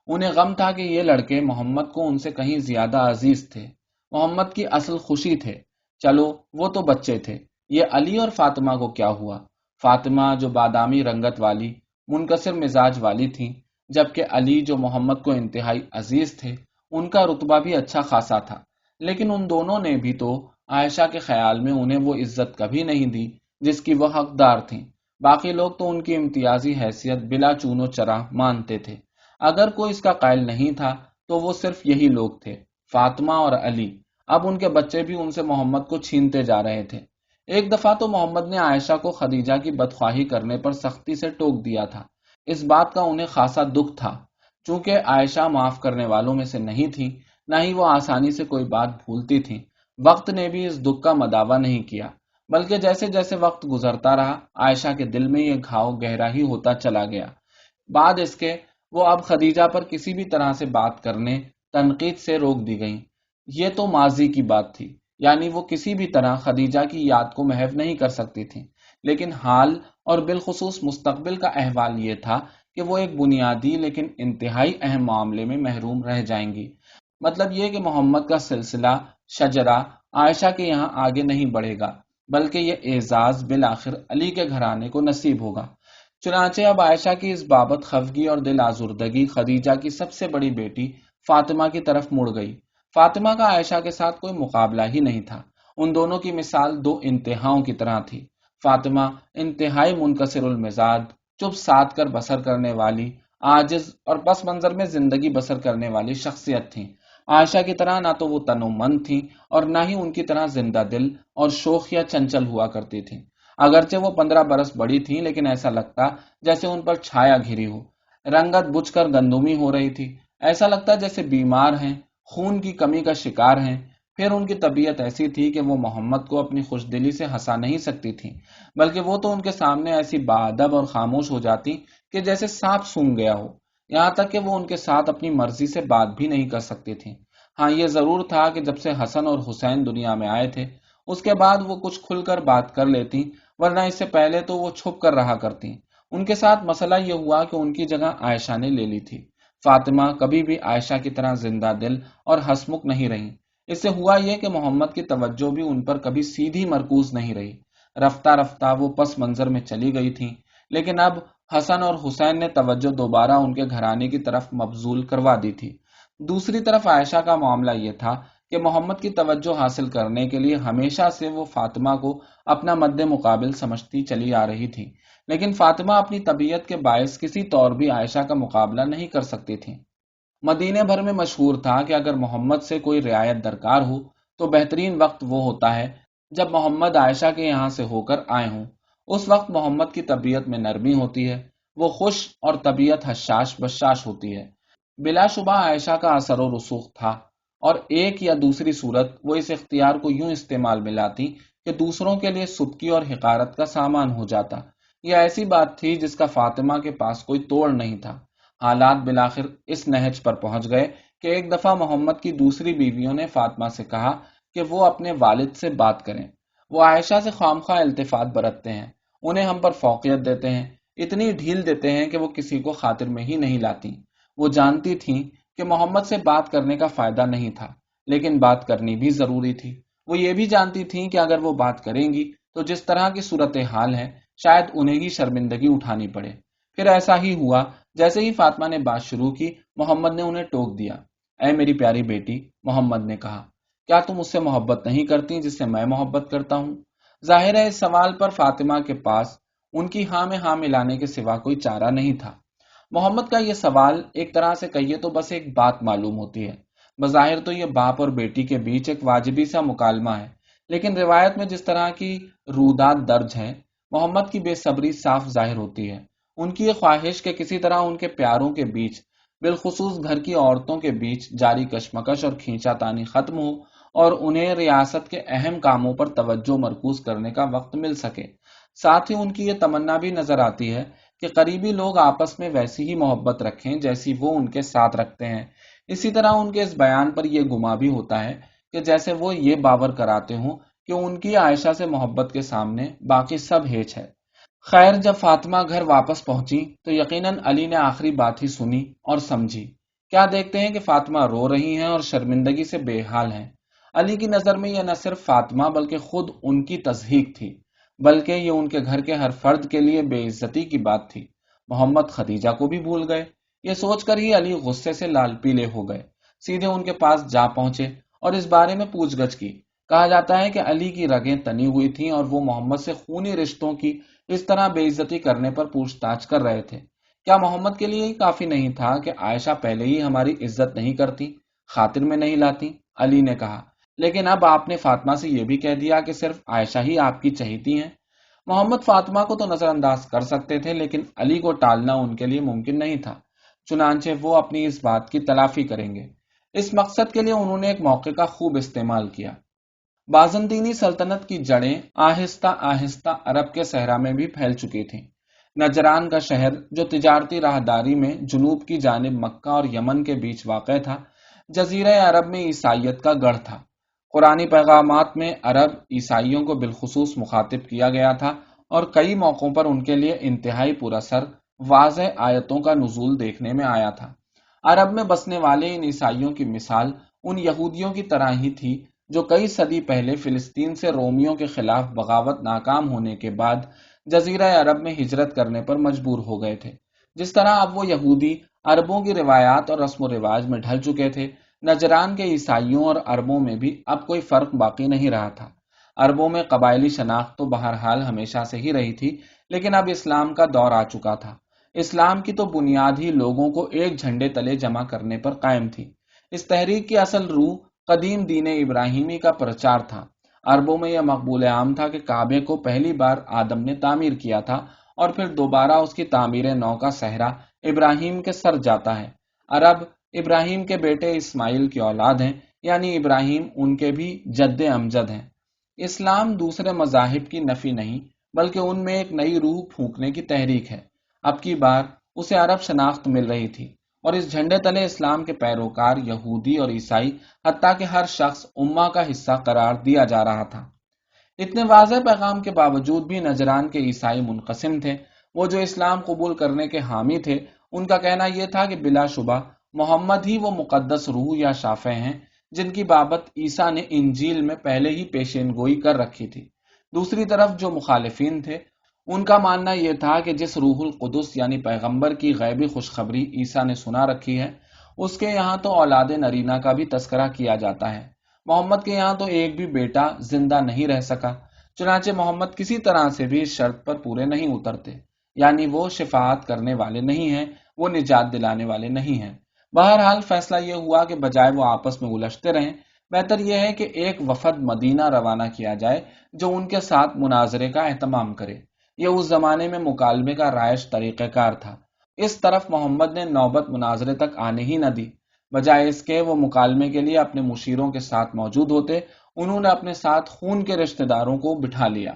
انہیں غم تھا کہ یہ لڑکے محمد کو ان سے کہیں زیادہ عزیز تھے، محمد کی اصل خوشی تھے۔ چلو وہ تو بچے تھے، یہ علی اور فاطمہ کو کیا ہوا؟ فاطمہ جو بادامی رنگت والی، منکسر مزاج والی تھیں، جبکہ علی جو محمد کو انتہائی عزیز تھے، ان کا رتبہ بھی اچھا خاصا تھا، لیکن ان دونوں نے بھی تو عائشہ کے خیال میں انہیں وہ عزت کبھی نہیں دی جس کی وہ حقدار تھیں۔ باقی لوگ تو ان کی امتیازی حیثیت بلا چون و چرا مانتے تھے۔ اگر کوئی اس کا قائل نہیں تھا تو وہ صرف یہی لوگ تھے، فاطمہ اور علی۔ اب ان کے بچے بھی ان سے محمد کو چھینتے جا رہے تھے۔ ایک دفعہ تو محمد نے عائشہ کو خدیجہ کی بدخواہی کرنے پر سختی سے ٹوک دیا تھا۔ اس بات کا انہیں خاصا دکھ تھا، چونکہ عائشہ معاف کرنے والوں میں سے نہیں تھی، نہ ہی وہ آسانی سے کوئی بات بھولتی تھی۔ وقت نے بھی اس دکھ کا مداوع نہیں کیا، بلکہ جیسے جیسے وقت گزرتا رہا، عائشہ کے دل میں یہ گھاؤ گہرا ہی ہوتا چلا گیا۔ بعد اس کے وہ اب خدیجہ پر کسی بھی طرح سے بات کرنے، تنقید سے روک دی گئیں۔ یہ تو ماضی کی بات تھی، یعنی وہ کسی بھی طرح خدیجہ کی یاد کو محو نہیں کر سکتی تھیں، لیکن حال اور بالخصوص مستقبل کا احوال یہ تھا کہ وہ ایک بنیادی لیکن انتہائی اہم معاملے میں محروم رہ جائیں گی۔ مطلب یہ کہ محمد کا سلسلہ شجرہ عائشہ کے یہاں آگے نہیں بڑھے گا، بلکہ یہ اعزاز بالآخر علی کے گھرانے کو نصیب ہوگا۔ چنانچہ اب عائشہ کی اس بابت خفگی اور دل آزردگی خدیجہ کی سب سے بڑی بیٹی فاطمہ کی طرف مڑ گئی۔ فاطمہ کا عائشہ کے ساتھ کوئی مقابلہ ہی نہیں تھا، ان دونوں کی مثال دو انتہاؤں کی طرح تھی۔ فاطمہ انتہائی منکسر المزاج، چپ سادھ کر بسر کرنے والی، عاجز اور پس منظر میں زندگی بسر کرنے والی شخصیت تھی۔ عائشہ کی طرح نہ تو وہ تن و من تھی اور نہ ہی ان کی طرح زندہ دل اور شوخ یا چنچل ہوا کرتی تھی۔ اگرچہ وہ 15 برس بڑی تھی، لیکن ایسا لگتا جیسے ان پر چھایا گھری ہو، رنگت بجھ کر گندمی ہو رہی تھی، ایسا لگتا جیسے بیمار ہیں، خون کی کمی کا شکار ہیں، پھر ان کی طبیعت ایسی تھی کہ وہ محمد کو اپنی خوش دلی سے ہنسا نہیں سکتی تھی، بلکہ وہ تو ان کے سامنے ایسی باادب اور خاموش ہو جاتی کہ جیسے سانپ سونگھ گیا ہو، یہاں تک کہ وہ ان کے ساتھ اپنی مرضی سے بات بھی نہیں کر سکتی تھی۔ ہاں، یہ ضرور تھا کہ جب سے حسن اور حسین دنیا میں آئے تھے اس کے بعد وہ کچھ کھل کر بات کر لیتی، ورنہ اس سے پہلے تو وہ چھپ کر رہا کرتی۔ ان کے ساتھ مسئلہ یہ ہوا کہ ان کی جگہ عائشہ نے لے لی تھی۔ فاطمہ کبھی بھی عائشہ کی طرح زندہ دل اور ہسمکھ نہیں رہی۔ اس سے ہوا یہ کہ محمد کی توجہ بھی ان پر کبھی سیدھی مرکوز نہیں رہی۔ رفتہ رفتہ وہ پس منظر میں چلی گئی تھیں، لیکن اب حسن اور حسین نے توجہ دوبارہ ان کے گھرانے کی طرف مبذول کروا دی تھی۔ دوسری طرف عائشہ کا معاملہ یہ تھا کہ محمد کی توجہ حاصل کرنے کے لیے ہمیشہ سے وہ فاطمہ کو اپنا مد مقابل سمجھتی چلی آ رہی تھی، لیکن فاطمہ اپنی طبیعت کے باعث کسی طور بھی عائشہ کا مقابلہ نہیں کر سکتی تھی۔ مدینے بھر میں مشہور تھا کہ اگر محمد سے کوئی رعایت درکار ہو تو بہترین وقت وہ ہوتا ہے جب محمد عائشہ کے یہاں سے ہو کر آئے ہوں۔ اس وقت محمد کی طبیعت میں نرمی ہوتی ہے، وہ خوش اور طبیعت حشاش بشاش ہوتی ہے۔ بلا شبہ عائشہ کا اثر و رسوخ تھا، اور ایک یا دوسری صورت وہ اس اختیار کو یوں استعمال میں لاتی کہ دوسروں کے لیے سبکی اور حقارت کا سامان ہو جاتا۔ یہ ایسی بات تھی جس کا فاطمہ کے پاس کوئی توڑ نہیں تھا۔ حالات بالآخر اس نہج پر پہنچ گئے کہ ایک دفعہ محمد کی دوسری بیویوں نے فاطمہ سے کہا کہ وہ اپنے والد سے بات کریں۔ وہ عائشہ سے خوامخواہ التفات برتتے ہیں، انہیں ہم پر فوقیت دیتے ہیں، اتنی ڈھیل دیتے ہیں کہ وہ کسی کو خاطر میں ہی نہیں لاتی۔ وہ جانتی تھیں کہ محمد سے بات کرنے کا فائدہ نہیں تھا، لیکن بات کرنی بھی ضروری تھی۔ وہ یہ بھی جانتی تھیں کہ اگر وہ بات کریں گی تو جس طرح کی صورتحال ہے شاید انہیں ہی شرمندگی اٹھانی پڑے۔ پھر ایسا ہی ہوا، جیسے ہی فاطمہ نے بات شروع کی محمد نے انہیں ٹوک دیا۔ اے میری پیاری بیٹی، محمد نے کہا، کیا تم اس سے محبت نہیں کرتی جس سے میں محبت کرتا ہوں؟ ظاہر ہے اس سوال پر فاطمہ کے پاس ان کی ہاں میں ہاں ملانے کے سوا کوئی چارہ نہیں تھا۔ محمد کا یہ سوال ایک طرح سے کہیے تو بس ایک بات معلوم ہوتی ہے۔ بظاہر تو یہ باپ اور بیٹی کے بیچ ایک واجبی سا مکالمہ ہے، لیکن روایت میں جس طرح کی رودات درج ہیں، محمد کی بے صبری صاف ظاہر ہوتی ہے۔ ان کی یہ خواہش کہ کسی طرح ان کے پیاروں کے بیچ، بالخصوص گھر کی عورتوں کے بیچ جاری کشمکش اور کھینچا تانی ختم ہو اور انہیں ریاست کے اہم کاموں پر توجہ مرکوز کرنے کا وقت مل سکے۔ ساتھ ہی ان کی یہ تمنا بھی نظر آتی ہے کہ قریبی لوگ آپس میں ویسی ہی محبت رکھیں جیسی وہ ان کے ساتھ رکھتے ہیں۔ اسی طرح ان کے اس بیان پر یہ گما بھی ہوتا ہے کہ جیسے وہ یہ باور کراتے ہوں کہ ان کی عائشہ سے محبت کے سامنے باقی سب ہیچ ہے۔ خیر، جب فاطمہ گھر واپس پہنچی تو یقیناً علی نے آخری بات ہی سنی اور سمجھی۔ کیا دیکھتے ہیں کہ فاطمہ رو رہی ہیں اور شرمندگی سے بے حال ہیں۔ علی کی نظر میں یہ نہ صرف فاطمہ بلکہ خود ان کی تضحیک تھی، بلکہ یہ ان کے گھر کے ہر فرد کے لیے بے عزتی کی بات تھی۔ محمد خدیجہ کو بھی بھول گئے، یہ سوچ کر ہی علی غصے سے لال پیلے ہو گئے۔ سیدھے ان کے پاس جا پہنچے اور اس بارے میں پوچھ گچھ کی۔ کہا جاتا ہے کہ علی کی رگیں تنی ہوئی تھیں اور وہ محمد سے خونی رشتوں کی اس طرح بے عزتی کرنے پر پوچھ تاچھ کر رہے تھے۔ کیا محمد کے لیے ہی کافی نہیں تھا کہ عائشہ پہلے ہی ہماری عزت نہیں کرتی، خاطر میں نہیں لاتی؟ علی نے کہا، لیکن اب آپ نے فاطمہ سے یہ بھی کہہ دیا کہ صرف عائشہ ہی آپ کی چہیتی ہیں۔ محمد فاطمہ کو تو نظر انداز کر سکتے تھے، لیکن علی کو ٹالنا ان کے لیے ممکن نہیں تھا۔ چنانچہ وہ اپنی اس بات کی تلافی کریں گے۔ اس مقصد کے لیے انہوں نے ایک موقع کا خوب استعمال کیا۔ بازنطینی سلطنت کی جڑیں آہستہ آہستہ عرب کے صحرا میں بھی پھیل چکی تھیں۔ نجران کا شہر جو تجارتی راہداری میں جنوب کی جانب مکہ اور یمن کے بیچ واقع تھا، جزیرہ عرب میں عیسائیت کا گڑھ تھا۔ قرآنی پیغامات میں عرب عیسائیوں کو بالخصوص مخاطب کیا گیا تھا اور کئی موقعوں پر ان کے لیے انتہائی پر اثر واضح آیتوں کا نزول دیکھنے میں آیا تھا۔ عرب میں بسنے والے ان عیسائیوں کی مثال ان یہودیوں کی طرح ہی تھی جو کئی صدی پہلے فلسطین سے رومیوں کے خلاف بغاوت ناکام ہونے کے بعد جزیرہ عرب میں ہجرت کرنے پر مجبور ہو گئے تھے۔ جس طرح اب وہ یہودی عربوں کی روایات اور رسم و رواج میں ڈھل چکے تھے، نجران کے عیسائیوں اور عربوں میں بھی اب کوئی فرق باقی نہیں رہا تھا۔ عربوں میں قبائلی شناخت تو بہرحال ہمیشہ سے ہی رہی تھی، لیکن اب اسلام کا دور آ چکا تھا۔ اسلام کی تو بنیاد ہی لوگوں کو ایک جھنڈے تلے جمع کرنے پر قائم تھی۔ اس تحریک کی اصل روح قدیم دین ابراہیمی کا پرچار تھا۔ عربوں میں یہ مقبول عام تھا کہ کعبے کو پہلی بار آدم نے تعمیر کیا تھا اور پھر دوبارہ اس کی تعمیر نو کا صحرا ابراہیم کے سر جاتا ہے۔ عرب ابراہیم کے بیٹے اسماعیل کی اولاد ہیں، یعنی ابراہیم ان کے بھی جد امجد ہیں۔ اسلام دوسرے مذاہب کی نفی نہیں بلکہ ان میں ایک نئی روح پھونکنے کی تحریک ہے۔ اب کی بار اسے عرب شناخت مل رہی تھی، اور اس جھنڈے تلے اسلام کے پیروکار یہودی اور عیسائی حتیٰ کہ ہر شخص امہ کا حصہ قرار دیا جا رہا تھا۔ اتنے واضح پیغام کے باوجود بھی نجران کے عیسائی منقسم تھے۔ وہ جو اسلام قبول کرنے کے حامی تھے، ان کا کہنا یہ تھا کہ بلا شبہ محمد ہی وہ مقدس روح یا شافع ہیں جن کی بابت عیسیٰ نے انجیل میں پہلے ہی پیشین گوئی کر رکھی تھی۔ دوسری طرف جو مخالفین تھے، ان کا ماننا یہ تھا کہ جس روح القدس یعنی پیغمبر کی غیبی خوشخبری عیسیٰ نے سنا رکھی ہے، اس کے یہاں تو اولاد نرینہ کا بھی تذکرہ کیا جاتا ہے۔ محمد کے یہاں تو ایک بھی بیٹا زندہ نہیں رہ سکا، چنانچہ محمد کسی طرح سے بھی اس شرط پر پورے نہیں اترتے، یعنی وہ شفاعت کرنے والے نہیں ہیں، وہ نجات دلانے والے نہیں ہیں۔ بہرحال فیصلہ یہ ہوا کہ بجائے وہ آپس میں الجھتے رہیں، بہتر یہ ہے کہ ایک وفد مدینہ روانہ کیا جائے جو ان کے ساتھ مناظرے کا اہتمام کرے۔ یہ اس زمانے میں مکالمے کا رائج طریقہ کار تھا۔ اس طرف محمد نے نوبت مناظرے تک آنے ہی نہ دی، بجائے اس کے وہ مکالمے کے لیے اپنے مشیروں کے ساتھ موجود ہوتے۔ انہوں نے اپنے ساتھ خون کے رشتہ داروں کو بٹھا لیا۔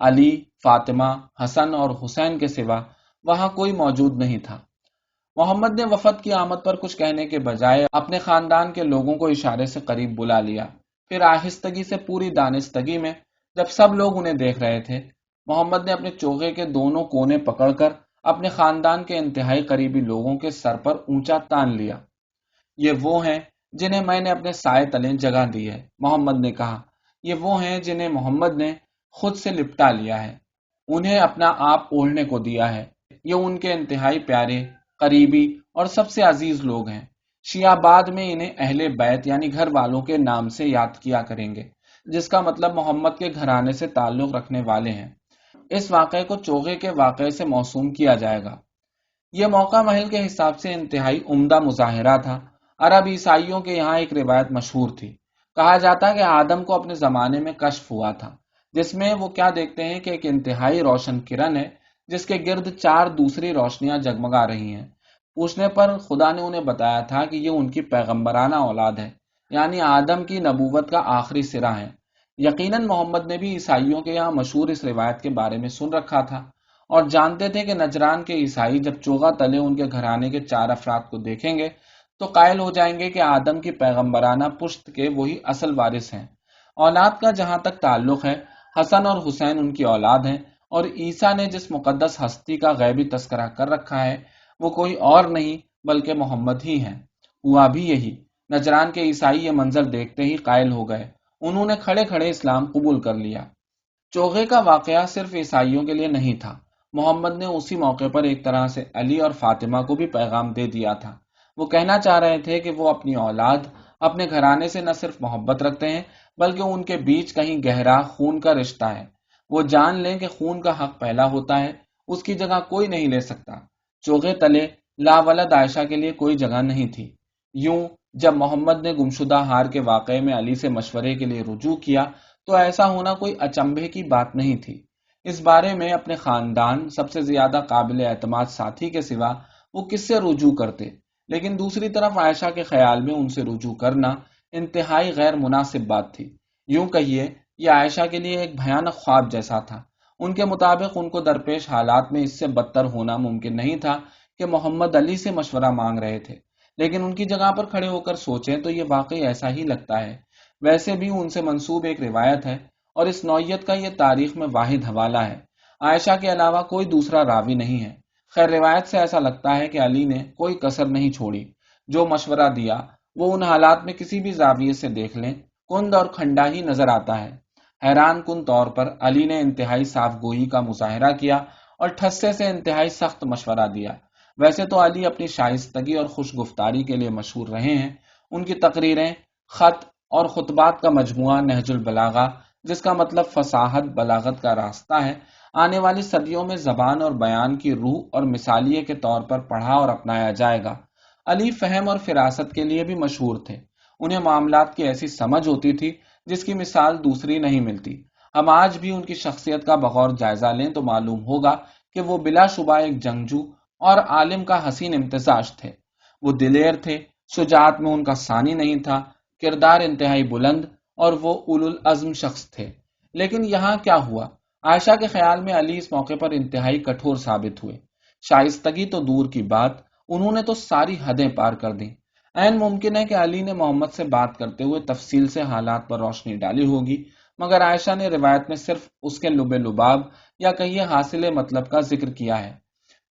علی، فاطمہ، حسن اور حسین کے سوا وہاں کوئی موجود نہیں تھا۔ محمد نے وفد کی آمد پر کچھ کہنے کے بجائے اپنے خاندان کے لوگوں کو اشارے سے قریب بلا لیا۔ پھر آہستگی سے پوری دانستگی میں، جب سب لوگ انہیں دیکھ رہے تھے، محمد نے اپنے چوغے کے دونوں کونے پکڑ کر اپنے خاندان کے انتہائی قریبی لوگوں کے سر پر اونچا تان لیا۔ یہ وہ ہیں جنہیں میں نے اپنے سائے تلے جگہ دی ہے، محمد نے کہا۔ یہ وہ ہیں جنہیں محمد نے خود سے لپٹا لیا ہے، انہیں اپنا آپ اوڑھنے کو دیا ہے۔ یہ ان کے انتہائی پیارے، قریبی اور سب سے عزیز لوگ ہیں۔ شیعہ بعد میں انہیں اہل بیت یعنی گھر والوں کے نام سے یاد کیا کریں گے، جس کا مطلب محمد کے گھرانے سے تعلق رکھنے والے ہیں۔ اس واقعے کو چوغے کے واقعے سے موسوم کیا جائے گا۔ یہ موقع محل کے حساب سے انتہائی عمدہ مظاہرہ تھا۔ عرب عیسائیوں کے یہاں ایک روایت مشہور تھی۔ کہا جاتا کہ آدم کو اپنے زمانے میں کشف ہوا تھا، جس میں وہ کیا دیکھتے ہیں کہ ایک انتہائی روشن کرن ہے جس کے گرد 4 دوسری روشنیاں جگمگا رہی ہیں۔ پوچھنے پر خدا نے انہیں بتایا تھا کہ یہ ان کی پیغمبرانہ اولاد ہے، یعنی آدم کی نبوت کا آخری سرا ہے۔ یقیناً محمد نے بھی عیسائیوں کے یہاں مشہور اس روایت کے بارے میں سن رکھا تھا، اور جانتے تھے کہ نجران کے عیسائی جب چوغا تلے ان کے گھرانے کے 4 افراد کو دیکھیں گے تو قائل ہو جائیں گے کہ آدم کی پیغمبرانہ پشت کے وہی اصل وارث ہیں۔ اولاد کا جہاں تک تعلق ہے، حسن اور حسین ان کی اولاد ہیں، اور عیسیٰ نے جس مقدس ہستی کا غیبی تذکرہ کر رکھا ہے وہ کوئی اور نہیں بلکہ محمد ہی ہیں۔ ہوا بھی یہی۔ نجران کے عیسائی یہ منظر دیکھتے ہی قائل ہو گئے، انہوں نے کھڑے کھڑے اسلام قبول کر لیا۔ چوغے کا واقعہ صرف عیسائیوں کے لیے نہیں تھا۔ محمد نے اسی موقع پر ایک طرح سے علی اور فاطمہ کو بھی پیغام دے دیا تھا۔ وہ کہنا چاہ رہے تھے کہ وہ اپنی اولاد، اپنے گھرانے سے نہ صرف محبت رکھتے ہیں بلکہ ان کے بیچ کہیں گہرا خون کا رشتہ ہے۔ وہ جان لیں کہ خون کا حق پہلا ہوتا ہے، اس کی جگہ کوئی نہیں لے سکتا۔ چوغے تلے لا ولد عائشہ کے لیے کوئی جگہ نہیں تھی۔ یوں جب محمد نے گمشدہ ہار کے واقعے میں علی سے مشورے کے لیے رجوع کیا تو ایسا ہونا کوئی اچنبھے کی بات نہیں تھی۔ اس بارے میں اپنے خاندان، سب سے زیادہ قابل اعتماد ساتھی کے سوا وہ کس سے رجوع کرتے؟ لیکن دوسری طرف عائشہ کے خیال میں ان سے رجوع کرنا انتہائی غیر مناسب بات تھی۔ یوں کہیے یہ عائشہ کے لیے ایک بھیانک خواب جیسا تھا۔ ان کے مطابق ان کو درپیش حالات میں اس سے بدتر ہونا ممکن نہیں تھا کہ محمد علی سے مشورہ مانگ رہے تھے، لیکن ان کی جگہ پر کھڑے ہو کر سوچیں تو یہ واقعی ایسا ہی لگتا ہے۔ ویسے بھی ان سے منسوب ایک روایت ہے، اور اس نوعیت کا یہ تاریخ میں واحد حوالہ ہے۔ عائشہ کے علاوہ کوئی دوسرا راوی نہیں ہے۔ خیر روایت سے ایسا لگتا ہے کہ علی نے کوئی کسر نہیں چھوڑی۔ جو مشورہ دیا وہ ان حالات میں کسی بھی زاویے سے دیکھ لیں کند اور کھنڈا ہی نظر آتا ہے۔ حیران کن طور پر علی نے انتہائی صاف گوئی کا مظاہرہ کیا اور ٹھسے سے انتہائی سخت مشورہ دیا۔ ویسے تو علی اپنی شائستگی اور خوش گفتاری کے لیے مشہور رہے ہیں۔ ان کی تقریریں، خط اور خطبات کا مجموعہ نہج البلاغہ، جس کا مطلب فصاحت بلاغت کا راستہ ہے، آنے والی صدیوں میں زبان اور بیان کی روح اور مثالیے کے طور پر پڑھا اور اپنایا جائے گا۔ علی فہم اور فراست کے لیے بھی مشہور تھے۔ انہیں معاملات کی ایسی سمجھ ہوتی تھی جس کی مثال دوسری نہیں ملتی۔ ہم آج بھی ان کی شخصیت کا بغور جائزہ لیں تو معلوم ہوگا کہ وہ بلا شبہ ایک جنگجو اور عالم کا حسین امتزاج تھے۔ وہ دلیر تھے، شجاعت میں ان کا ثانی نہیں تھا، کردار انتہائی بلند اور وہ اولو العزم شخص تھے۔ لیکن یہاں کیا ہوا؟ عائشہ کے خیال میں علی اس موقع پر انتہائی کٹھور ثابت ہوئے۔ شائستگی تو دور کی بات، انہوں نے تو ساری حدیں پار کر دیں۔ عین ممکن ہے کہ علی نے محمد سے بات کرتے ہوئے تفصیل سے حالات پر روشنی ڈالی ہوگی، مگر عائشہ نے روایت میں صرف اس کے لب لباب یا کہیے حاصل مطلب کا ذکر کیا ہے۔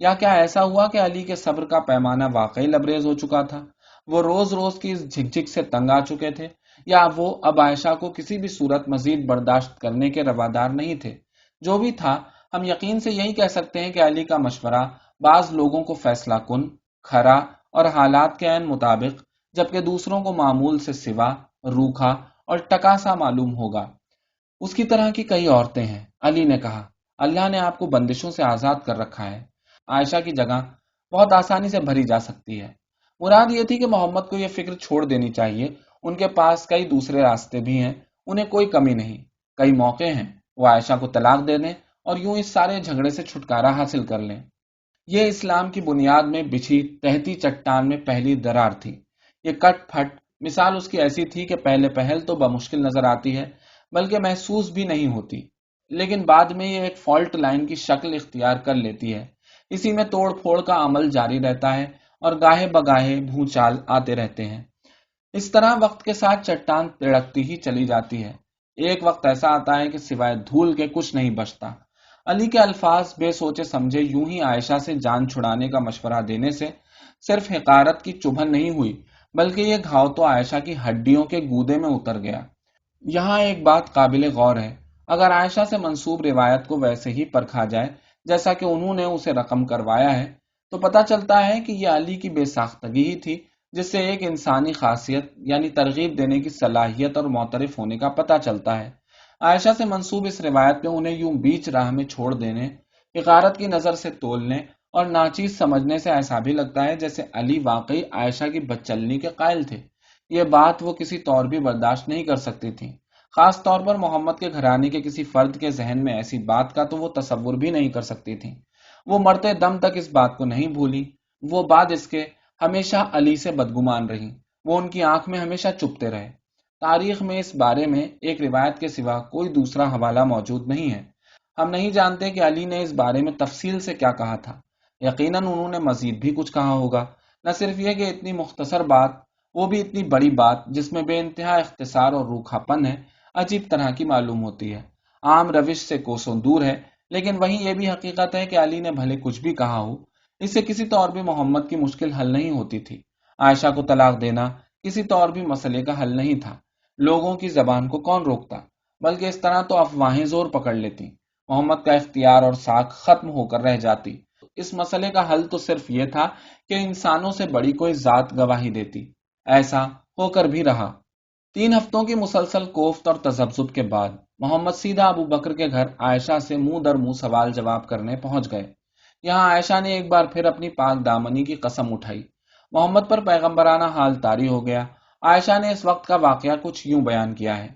یا کیا ایسا ہوا کہ علی کے صبر کا پیمانہ واقعی لبریز ہو چکا تھا؟ وہ روز روز کی اس جھک سے تنگ آ چکے تھے، یا وہ اب عائشہ کو کسی بھی صورت مزید برداشت کرنے کے روادار نہیں تھے؟ جو بھی تھا، ہم یقین سے یہی کہہ سکتے ہیں کہ علی کا مشورہ بعض لوگوں کو فیصلہ کن، کھرا اور حالات کے عین مطابق، جبکہ دوسروں کو معمول سے سوا، روکھا اور ٹکاسا معلوم ہوگا۔ اس کی طرح کی کئی عورتیں ہیں، علی نے کہا، اللہ نے آپ کو بندشوں سے آزاد کر رکھا ہے۔ عائشہ کی جگہ بہت آسانی سے بھری جا سکتی ہے۔ مراد یہ تھی کہ محمد کو یہ فکر چھوڑ دینی چاہیے، ان کے پاس کئی دوسرے راستے بھی ہیں، انہیں کوئی کمی نہیں، کئی موقع ہیں، وہ عائشہ کو طلاق دے دیں اور یوں اس سارے جھگڑے سے چھٹکارا حاصل کر لیں۔ یہ اسلام کی بنیاد میں بچھی تہتی چٹان میں پہلی درار تھی۔ یہ کٹ پھٹ مثال اس کی ایسی تھی کہ پہلے پہل تو بمشکل نظر آتی ہے، بلکہ محسوس بھی نہیں ہوتی، لیکن بعد میں یہ ایک فالٹ لائن کی شکل اختیار کر لیتی ہے۔ اسی میں توڑ پھوڑ کا عمل جاری رہتا ہے اور گاہے بگاہے بھونچال آتے رہتے ہیں۔ اس طرح وقت کے ساتھ چٹان تڑکتی ہی چلی جاتی ہے۔ ایک وقت ایسا آتا ہے کہ سوائے دھول کے کچھ نہیں بچتا۔ علی کے الفاظ بے سوچے سمجھے یوں ہی عائشہ سے جان چھڑانے کا مشورہ دینے سے صرف حقارت کی چبھن نہیں ہوئی، بلکہ یہ گھاؤ تو عائشہ کی ہڈیوں کے گودے میں اتر گیا۔ یہاں ایک بات قابل غور ہے، اگر عائشہ سے منسوب روایت کو ویسے ہی پرکھا جائے جیسا کہ انہوں نے اسے رقم کروایا ہے، تو پتہ چلتا ہے کہ یہ علی کی بے ساختگی ہی تھی جس سے ایک انسانی خاصیت یعنی ترغیب دینے کی صلاحیت اور معترف ہونے کا پتہ چلتا ہے۔ عائشہ سے منسوب اس روایت میں انہیں یوں بیچ راہ میں چھوڑ دینے، حقارت کی نظر سے تولنے اور ناچیز سمجھنے سے ایسا بھی لگتا ہے جیسے علی واقعی عائشہ کی بدچلنی کے قائل تھے۔ یہ بات وہ کسی طور بھی برداشت نہیں کر سکتی تھی، خاص طور پر محمد کے گھرانے کے کسی فرد کے ذہن میں ایسی بات کا تو وہ تصور بھی نہیں کر سکتی تھی۔ وہ مرتے دم تک اس بات کو نہیں بھولی، وہ بعد اس کے ہمیشہ علی سے بدگمان رہی، وہ ان کی آنکھ میں ہمیشہ چپتے رہے۔ تاریخ میں اس بارے میں ایک روایت کے سوا کوئی دوسرا حوالہ موجود نہیں ہے۔ ہم نہیں جانتے کہ علی نے اس بارے میں تفصیل سے کیا کہا تھا، یقیناً انہوں نے مزید بھی کچھ کہا ہوگا، نہ صرف یہ کہ اتنی مختصر بات، وہ بھی اتنی بڑی بات جس میں بے انتہا اختصار اور روکھا پن ہے، عجیب طرح کی معلوم ہوتی ہے، عام روش سے کوسوں دور ہے۔ لیکن وہیں یہ بھی حقیقت ہے کہ علی نے بھلے کچھ بھی کہا ہو، اس سے کسی طور بھی محمد کی مشکل حل نہیں ہوتی تھی۔ عائشہ کو طلاق دینا کسی طور بھی مسئلے کا حل نہیں تھا۔ لوگوں کی زبان کو کون روکتا؟ بلکہ اس طرح تو افواہیں زور پکڑ لیتی، محمد کا اختیار اور ساکھ ختم ہو کر رہ جاتی۔ اس مسئلے کا حل تو صرف یہ تھا کہ انسانوں سے بڑی کوئی ذات گواہی دیتی۔ ایسا ہو کر بھی رہا۔ 3 ہفتوں کی مسلسل کوفت اور تذبذب کے بعد محمد سیدھا ابو بکر کے گھر عائشہ سے منہ در منہ سوال جواب کرنے پہنچ گئے۔ یہاں عائشہ نے ایک بار پھر اپنی پاک دامنی کی قسم اٹھائی۔ محمد پر پیغمبرانہ حال طاری ہو گیا۔ عائشہ نے اس وقت کا واقعہ کچھ یوں بیان کیا ہے: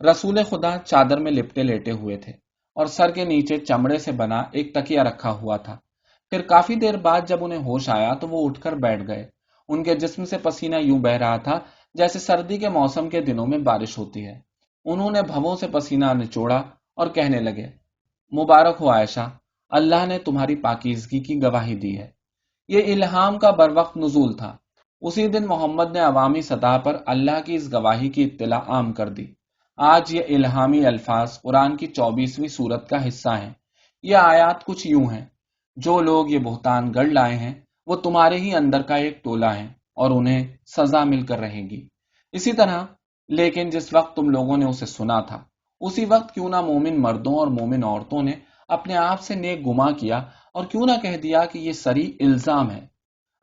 رسول خدا چادر میں لپٹے لیٹے ہوئے تھے اور سر کے نیچے چمڑے سے بنا ایک تکیہ رکھا ہوا تھا۔ پھر کافی دیر بعد جب انہیں ہوش آیا تو وہ اٹھ کر بیٹھ گئے۔ ان کے جسم سے پسینہ یوں بہہ رہا تھا جیسے سردی کے موسم کے دنوں میں بارش ہوتی ہے۔ انہوں نے بھووں سے پسینہ نچوڑا اور کہنے لگے: مبارک ہو عائشہ، اللہ نے تمہاری پاکیزگی کی گواہی دی ہے۔ یہ الہام کا بروقت نزول تھا۔ اسی دن محمد نے عوامی سطح پر اللہ کی اس گواہی کی اطلاع عام کر دی۔ آج یہ الہامی الفاظ قرآن کی 24ویں سورت کا حصہ ہیں۔ یہ آیات کچھ یوں ہیں: جو لوگ یہ بہتان گڑھ لائے ہیں وہ تمہارے ہی اندر کا ایک ٹولہ ہیں اور انہیں سزا مل کر رہے گی۔ اسی طرح لیکن جس وقت تم لوگوں نے اسے سنا تھا، اسی وقت کیوں نہ مومن مردوں اور مومن عورتوں نے اپنے آپ سے نیک گما کیا اور کیوں نہ کہہ دیا کہ یہ صریح الزام ہے۔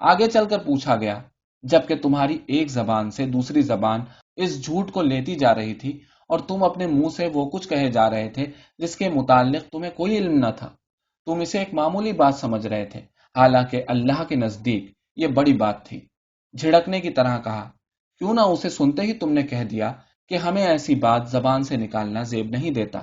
آگے چل کر پوچھا گیا: جبکہ تمہاری ایک زبان سے دوسری زبان اس جھوٹ کو لیتی جا رہی تھی اور تم اپنے منہ سے وہ کچھ کہے جا رہے تھے جس کے متعلق تمہیں کوئی علم نہ تھا، تم اسے ایک معمولی بات سمجھ رہے تھے، حالانکہ اللہ کے نزدیک یہ بڑی بات تھی۔ جھڑکنے کی طرح کہا: کیوں نہ اسے سنتے ہی تم نے کہہ دیا کہ ہمیں ایسی بات زبان سے نکالنا زیب نہیں دیتا۔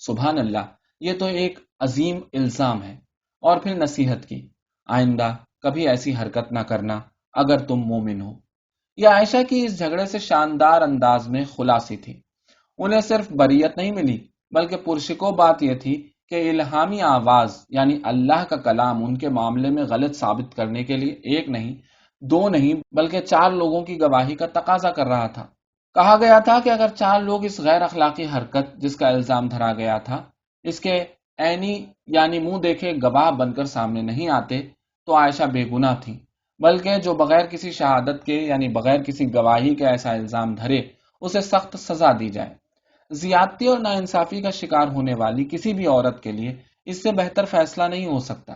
سبحان اللہ، یہ تو ایک عظیم الزام ہے۔ اور پھر نصیحت کی: آئندہ کبھی ایسی حرکت نہ کرنا اگر تم مومن ہو۔ یہ عائشہ کی اس جھگڑے سے شاندار انداز میں خلاصی تھی۔ انہیں صرف بریت نہیں ملی، بلکہ پرشکو بات یہ تھی کہ الہامی آواز یعنی اللہ کا کلام ان کے معاملے میں غلط ثابت کرنے کے لیے ایک نہیں، دو نہیں، بلکہ چار لوگوں کی گواہی کا تقاضا کر رہا تھا۔ کہا گیا تھا کہ اگر چار لوگ اس غیر اخلاقی حرکت جس کا الزام دھرا گیا تھا اس کے عینی یعنی منہ دیکھے گواہ بن کر سامنے نہیں آتے تو عائشہ بے گناہ تھی، بلکہ جو بغیر کسی شہادت کے یعنی بغیر کسی گواہی کے ایسا الزام دھرے اسے سخت سزا دی جائے۔ زیادتی اور ناانصافی کا شکار ہونے والی کسی بھی عورت کے لیے اس سے بہتر فیصلہ نہیں ہو سکتا،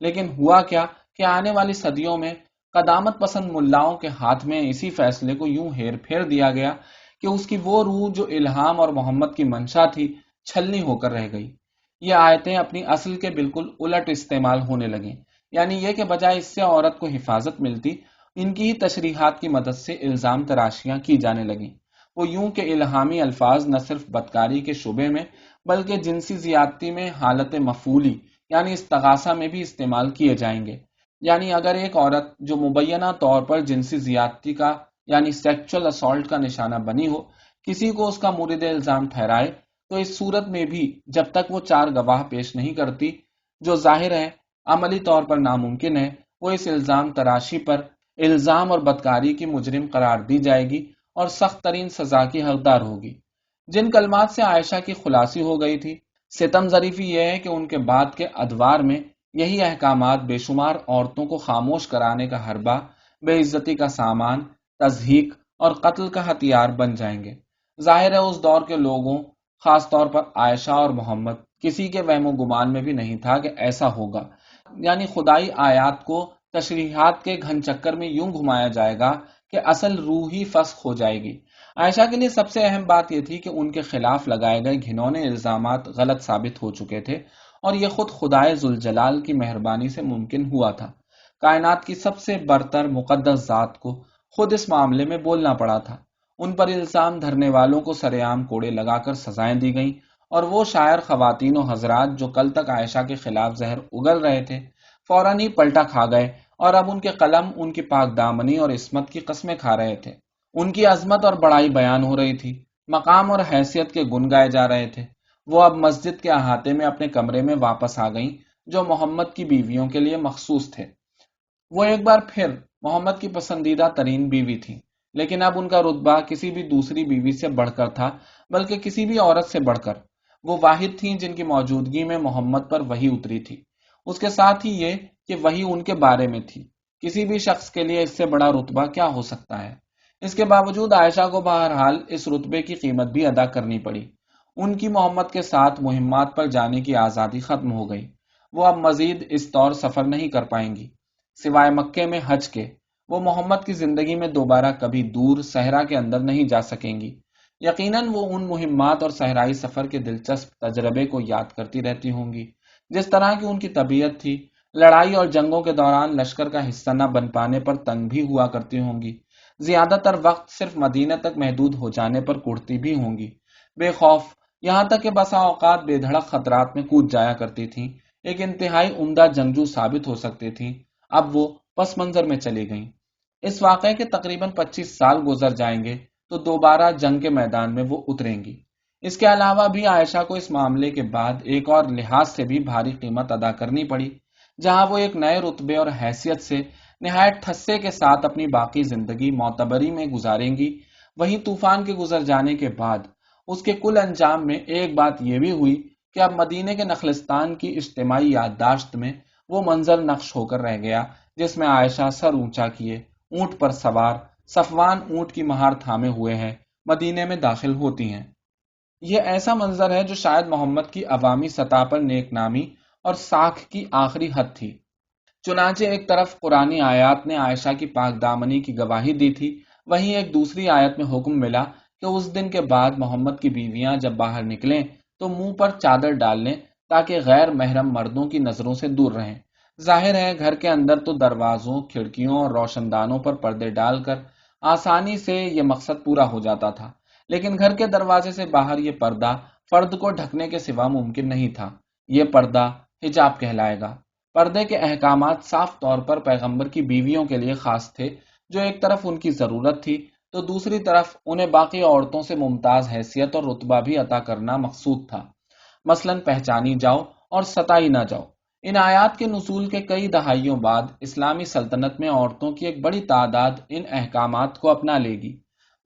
لیکن ہوا کیا کہ آنے والی صدیوں میں قدامت پسند ملاؤں کے ہاتھ میں اسی فیصلے کو یوں ہیر پھیر دیا گیا کہ اس کی وہ روح جو الہام اور محمد کی منشا تھی چھلنی ہو کر رہ گئی۔ یہ آیتیں اپنی اصل کے بالکل الٹ استعمال ہونے لگیں، یعنی یہ کہ بجائے اس سے عورت کو حفاظت ملتی، ان کی ہی تشریحات کی مدد سے الزام تراشیاں کی جانے لگیں۔ وہ یوں کہ الہامی الفاظ نہ صرف بدکاری کے شعبے میں بلکہ جنسی زیادتی میں حالت مفعولی یعنی استغاثہ میں بھی استعمال کیے جائیں گے۔ یعنی اگر ایک عورت جو مبینہ طور پر جنسی زیادتی کا یعنی سیکچول اسالٹ کا نشانہ بنی ہو کسی کو اس کا مورد الزام ٹھہرائے تو اس صورت میں بھی جب تک وہ چار گواہ پیش نہیں کرتی، جو ظاہر ہے عملی طور پر ناممکن ہے، وہ اس الزام تراشی پر الزام اور بدکاری کی مجرم قرار دی جائے گی اور سخت ترین سزا کی حقدار ہوگی۔ جن کلمات سے عائشہ کی خلاصی ہو گئی تھی، ستم ظریفی یہ ہے کہ ان کے بعد کے ادوار میں یہی احکامات بے شمار عورتوں کو خاموش کرانے کا حربہ، بے عزتی کا سامان، تضحیک اور قتل کا ہتھیار بن جائیں گے۔ ظاہر ہے اس دور کے لوگوں، خاص طور پر عائشہ اور محمد، کسی کے وہم و گمان میں بھی نہیں تھا کہ ایسا ہوگا، یعنی خدائی آیات کو تشریحات کے گھن چکر میں یوں گھمایا جائے گا کہ اصل روح ہی فسخ ہو جائے گی۔ عائشہ کے لیے سب سے اہم بات یہ تھی کہ ان کے خلاف لگائے گئے گھنونے الزامات غلط ثابت ہو چکے تھے، اور یہ خود خدائے ذوالجلال کی مہربانی سے ممکن ہوا تھا۔ کائنات کی سب سے برتر مقدس ذات کو خود اس معاملے میں بولنا پڑا تھا۔ ان پر الزام دھرنے والوں کو سرعام کوڑے لگا کر سزائیں دی گئیں، اور وہ شاعر خواتین و حضرات جو کل تک عائشہ کے خلاف زہر اگل رہے تھے فوراً ہی پلٹا کھا گئے، اور اب ان کے قلم ان کی پاک دامنی اور عصمت کی قسمیں کھا رہے تھے۔ ان کی عظمت اور بڑائی بیان ہو رہی تھی، مقام اور حیثیت کے گن گائے جا رہے تھے۔ وہ اب مسجد کے احاطے میں اپنے کمرے میں واپس آ گئیں جو محمد کی بیویوں کے لیے مخصوص تھے۔ وہ ایک بار پھر محمد کی پسندیدہ ترین بیوی تھی، لیکن اب ان کا رتبہ کسی بھی دوسری بیوی سے بڑھ کر تھا، بلکہ کسی بھی عورت سے بڑھ کر۔ وہ واحد تھیں جن کی موجودگی میں محمد پر وحی اتری تھی، اس کے ساتھ ہی یہ کہ وحی ان کے بارے میں تھی۔ کسی بھی شخص کے لیے اس سے بڑا رتبہ کیا ہو سکتا ہے؟ اس کے باوجود عائشہ کو بہرحال اس رتبے کی قیمت بھی ادا کرنی پڑی۔ ان کی محمد کے ساتھ مہمات پر جانے کی آزادی ختم ہو گئی۔ وہ اب مزید اس طور سفر نہیں کر پائیں گی، سوائے مکے میں حج کے۔ وہ محمد کی زندگی میں دوبارہ کبھی دور صحرا کے اندر نہیں جا سکیں گی۔ یقیناً وہ ان مہمات اور صحرائی سفر کے دلچسپ تجربے کو یاد کرتی رہتی ہوں گی، جس طرح کی ان کی طبیعت تھی۔ لڑائی اور جنگوں کے دوران لشکر کا حصہ نہ بن پانے پر تنگ بھی ہوا کرتی ہوں گی، زیادہ تر وقت صرف مدینہ تک محدود ہو جانے پر کڑتی بھی ہوں گی، بے خوف، یہاں تک کہ بسا اوقات بے دھڑک خطرات میں کود جایا کرتی تھیں، ایک انتہائی عمدہ جنگجو ثابت ہو سکتی تھیں۔ اب وہ پس منظر میں چلی گئیں۔ اس واقعے کے تقریباً 25 سال گزر جائیں گے تو دوبارہ جنگ کے میدان میں وہ اتریں گی۔ اس کے علاوہ بھی عائشہ کو اس معاملے کے بعد ایک اور لحاظ سے بھی بھاری قیمت ادا کرنی پڑی۔ جہاں وہ ایک نئے رتبے اور حیثیت سے نہایت ٹھسے کے ساتھ اپنی باقی زندگی معتبری میں گزاریں گی، وہیں طوفان کے گزر جانے کے بعد اس کے کل انجام میں ایک بات یہ بھی ہوئی کہ اب مدینے کے نخلستان کی اجتماعی یادداشت میں وہ منظر نقش ہو کر رہ گیا جس میں عائشہ سر اونچا کیے، اونٹ پر سوار، صفوان اونٹ کی مہار تھامے ہوئے ہیں، مدینے میں داخل ہوتی ہیں۔ یہ ایسا منظر ہے جو شاید محمد کی عوامی سطح پر نیک نامی اور ساکھ کی آخری حد تھی۔ چنانچہ ایک طرف قرآنی آیات نے عائشہ کی پاک دامنی کی گواہی دی تھی، وہیں ایک دوسری آیت میں حکم ملا کہ اس دن کے بعد محمد کی بیویاں جب باہر نکلیں تو منہ پر چادر ڈال لیں تاکہ غیر محرم مردوں کی نظروں سے دور رہیں۔ ظاہر ہے گھر کے اندر تو دروازوں، کھڑکیوں اور روشن دانوں پر پردے ڈال کر آسانی سے یہ مقصد پورا ہو جاتا تھا، لیکن گھر کے دروازے سے باہر یہ پردہ فرد کو ڈھکنے کے سوا ممکن نہیں تھا۔ یہ پردہ حجاب کہلائے گا۔ پردے کے احکامات صاف طور پر پیغمبر کی بیویوں کے لیے خاص تھے، جو ایک طرف ان کی ضرورت تھی تو دوسری طرف انہیں باقی عورتوں سے ممتاز حیثیت اور رتبہ بھی عطا کرنا مقصود تھا، مثلاً پہچانی جاؤ اور ستائی نہ جاؤ۔ ان آیات کے نزول کے کئی دہائیوں بعد اسلامی سلطنت میں عورتوں کی ایک بڑی تعداد ان احکامات کو اپنا لے گی۔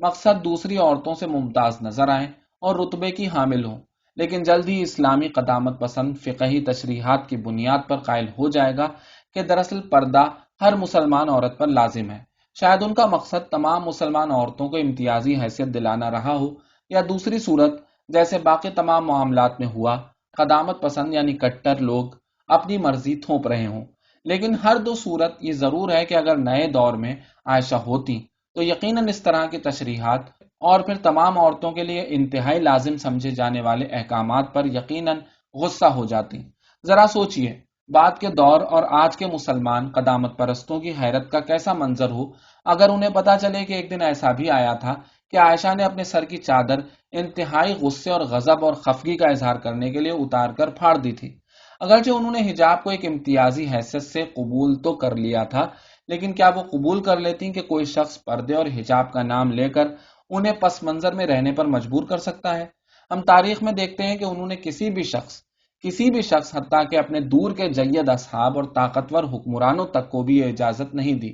مقصد دوسری عورتوں سے ممتاز نظر آئیں اور رتبے کی حامل ہوں، لیکن جلد ہی اسلامی قدامت پسند فقہی تشریحات کی بنیاد پر قائل ہو جائے گا کہ دراصل پردہ ہر مسلمان عورت پر لازم ہے۔ شاید ان کا مقصد تمام مسلمان عورتوں کو امتیازی حیثیت دلانا رہا ہو، یا دوسری صورت جیسے باقی تمام معاملات میں ہوا، قدامت پسند یعنی کٹر لوگ اپنی مرضی تھوپ رہے ہوں۔ لیکن ہر دو صورت یہ ضرور ہے کہ اگر نئے دور میں عائشہ ہوتی تو یقیناً اس طرح کی تشریحات اور پھر تمام عورتوں کے لیے انتہائی لازم سمجھے جانے والے احکامات پر یقیناً غصہ ہو جاتی۔ ذرا سوچئے، بعد کے دور اور آج کے مسلمان قدامت پرستوں کی حیرت کا کیسا منظر ہو اگر انہیں پتا چلے کہ ایک دن ایسا بھی آیا تھا کہ عائشہ نے اپنے سر کی چادر انتہائی غصے اور غضب اور خفگی کا اظہار کرنے کے لیے اتار کر پھاڑ دی تھی۔ اگرچہ انہوں نے حجاب کو ایک امتیازی حیثیت سے قبول تو کر لیا تھا، لیکن کیا وہ قبول کر لیتی کہ کوئی شخص پردے اور حجاب کا نام لے کر انہیں پس منظر میں رہنے پر مجبور کر سکتا ہے؟ ہم تاریخ میں دیکھتے ہیں کہ انہوں نے کسی بھی شخص حتیٰ کہ اپنے دور کے جید اصحاب اور طاقتور حکمرانوں تک کو بھی یہ اجازت نہیں دی۔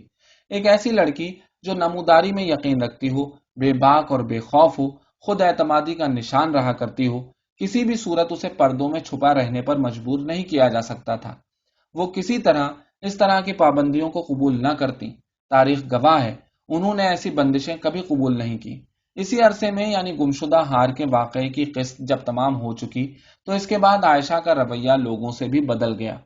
ایک ایسی لڑکی جو نموداری میں یقین رکھتی ہو، بے باک اور بے خوف ہو، خود اعتمادی کا نشان رہا کرتی ہو، کسی بھی صورت اسے پردوں میں چھپا رہنے پر مجبور نہیں کیا جا سکتا تھا۔ وہ کسی طرح اس طرح کی پابندیوں کو قبول نہ کرتی۔ تاریخ گواہ ہے انہوں نے ایسی بندشیں کبھی قبول نہیں کی۔ اسی عرصے میں یعنی گمشدہ ہار کے واقعے کی قسط جب تمام ہو چکی تو اس کے بعد عائشہ کا رویہ لوگوں سے بھی بدل گیا۔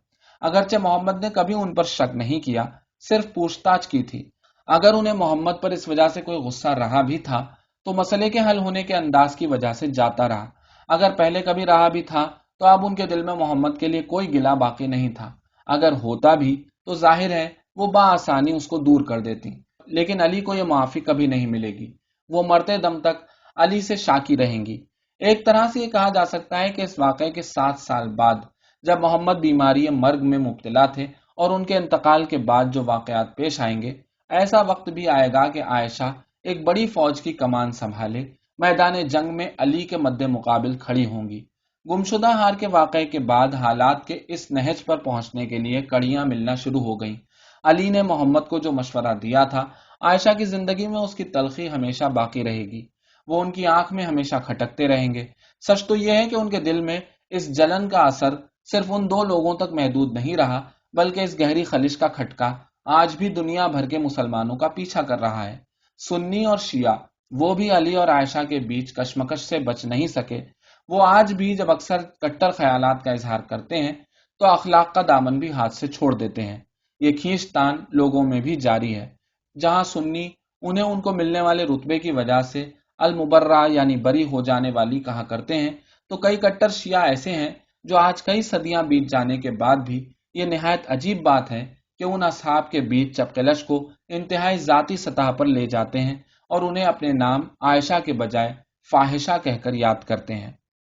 اگرچہ محمد نے کبھی ان پر شک نہیں کیا، صرف پوچھ تاچھ کی تھی۔ اگر انہیں محمد پر اس وجہ سے کوئی غصہ رہا بھی تھا تو مسئلے کے حل ہونے کے انداز کی وجہ سے جاتا رہا۔ اگر پہلے کبھی رہا بھی تھا تو اب ان کے دل میں محمد کے لیے کوئی گلہ باقی نہیں تھا۔ اگر ہوتا بھی تو ظاہر ہے وہ بآسانی اس کو دور کر دیتی۔ لیکن علی کو یہ معافی کبھی نہیں ملے گی۔ وہ مرتے دم تک علی سے شاکی رہیں گی۔ ایک طرح سے یہ کہا جا سکتا ہے کہ اس واقعے کے 7 سال بعد جب محمد بیماری مرگ میں مبتلا تھے اور ان کے انتقال کے بعد جو واقعات پیش آئیں گے، ایسا وقت بھی آئے گا کہ عائشہ ایک بڑی فوج کی کمان سنبھالے میدان جنگ میں علی کے مد مقابل کھڑی ہوں گی۔ گمشدہ ہار کے واقعے کے بعد حالات کے اس نہج پر پہنچنے کے لیے کڑیاں ملنا شروع ہو گئیں۔ علی نے محمد کو جو مشورہ دیا تھا، عائشہ کی زندگی میں اس کی تلخی ہمیشہ باقی رہے گی۔ وہ ان کی آنکھ میں ہمیشہ کھٹکتے رہیں گے۔ سچ تو یہ ہے کہ ان کے دل میں اس جلن کا اثر صرف ان 2 لوگوں تک محدود نہیں رہا، بلکہ اس گہری خلش کا کھٹکا آج بھی دنیا بھر کے مسلمانوں کا پیچھا کر رہا ہے۔ سنی اور شیعہ وہ بھی علی اور عائشہ کے بیچ کشمکش سے بچ نہیں سکے۔ وہ آج بھی جب اکثر کٹر خیالات کا اظہار کرتے ہیں تو اخلاق کا دامن بھی ہاتھ سے چھوڑ دیتے ہیں۔ یہ کھینچ تان لوگوں میں بھی جاری ہے۔ جہاں سنی انہیں ان کو ملنے والے رتبے کی وجہ سے المبرہ یعنی بری ہو جانے والی کہا کرتے ہیں، تو کئی کٹر شیعہ ایسے ہیں جو آج کئی صدیاں بیت جانے کے بعد بھی یہ نہایت عجیب بات ہے کہ ان اصحاب کے بیچ چپقلش کو انتہائی ذاتی سطح پر لے جاتے ہیں اور انہیں اپنے نام عائشہ کے بجائے فاحشہ کہہ کر یاد کرتے ہیں۔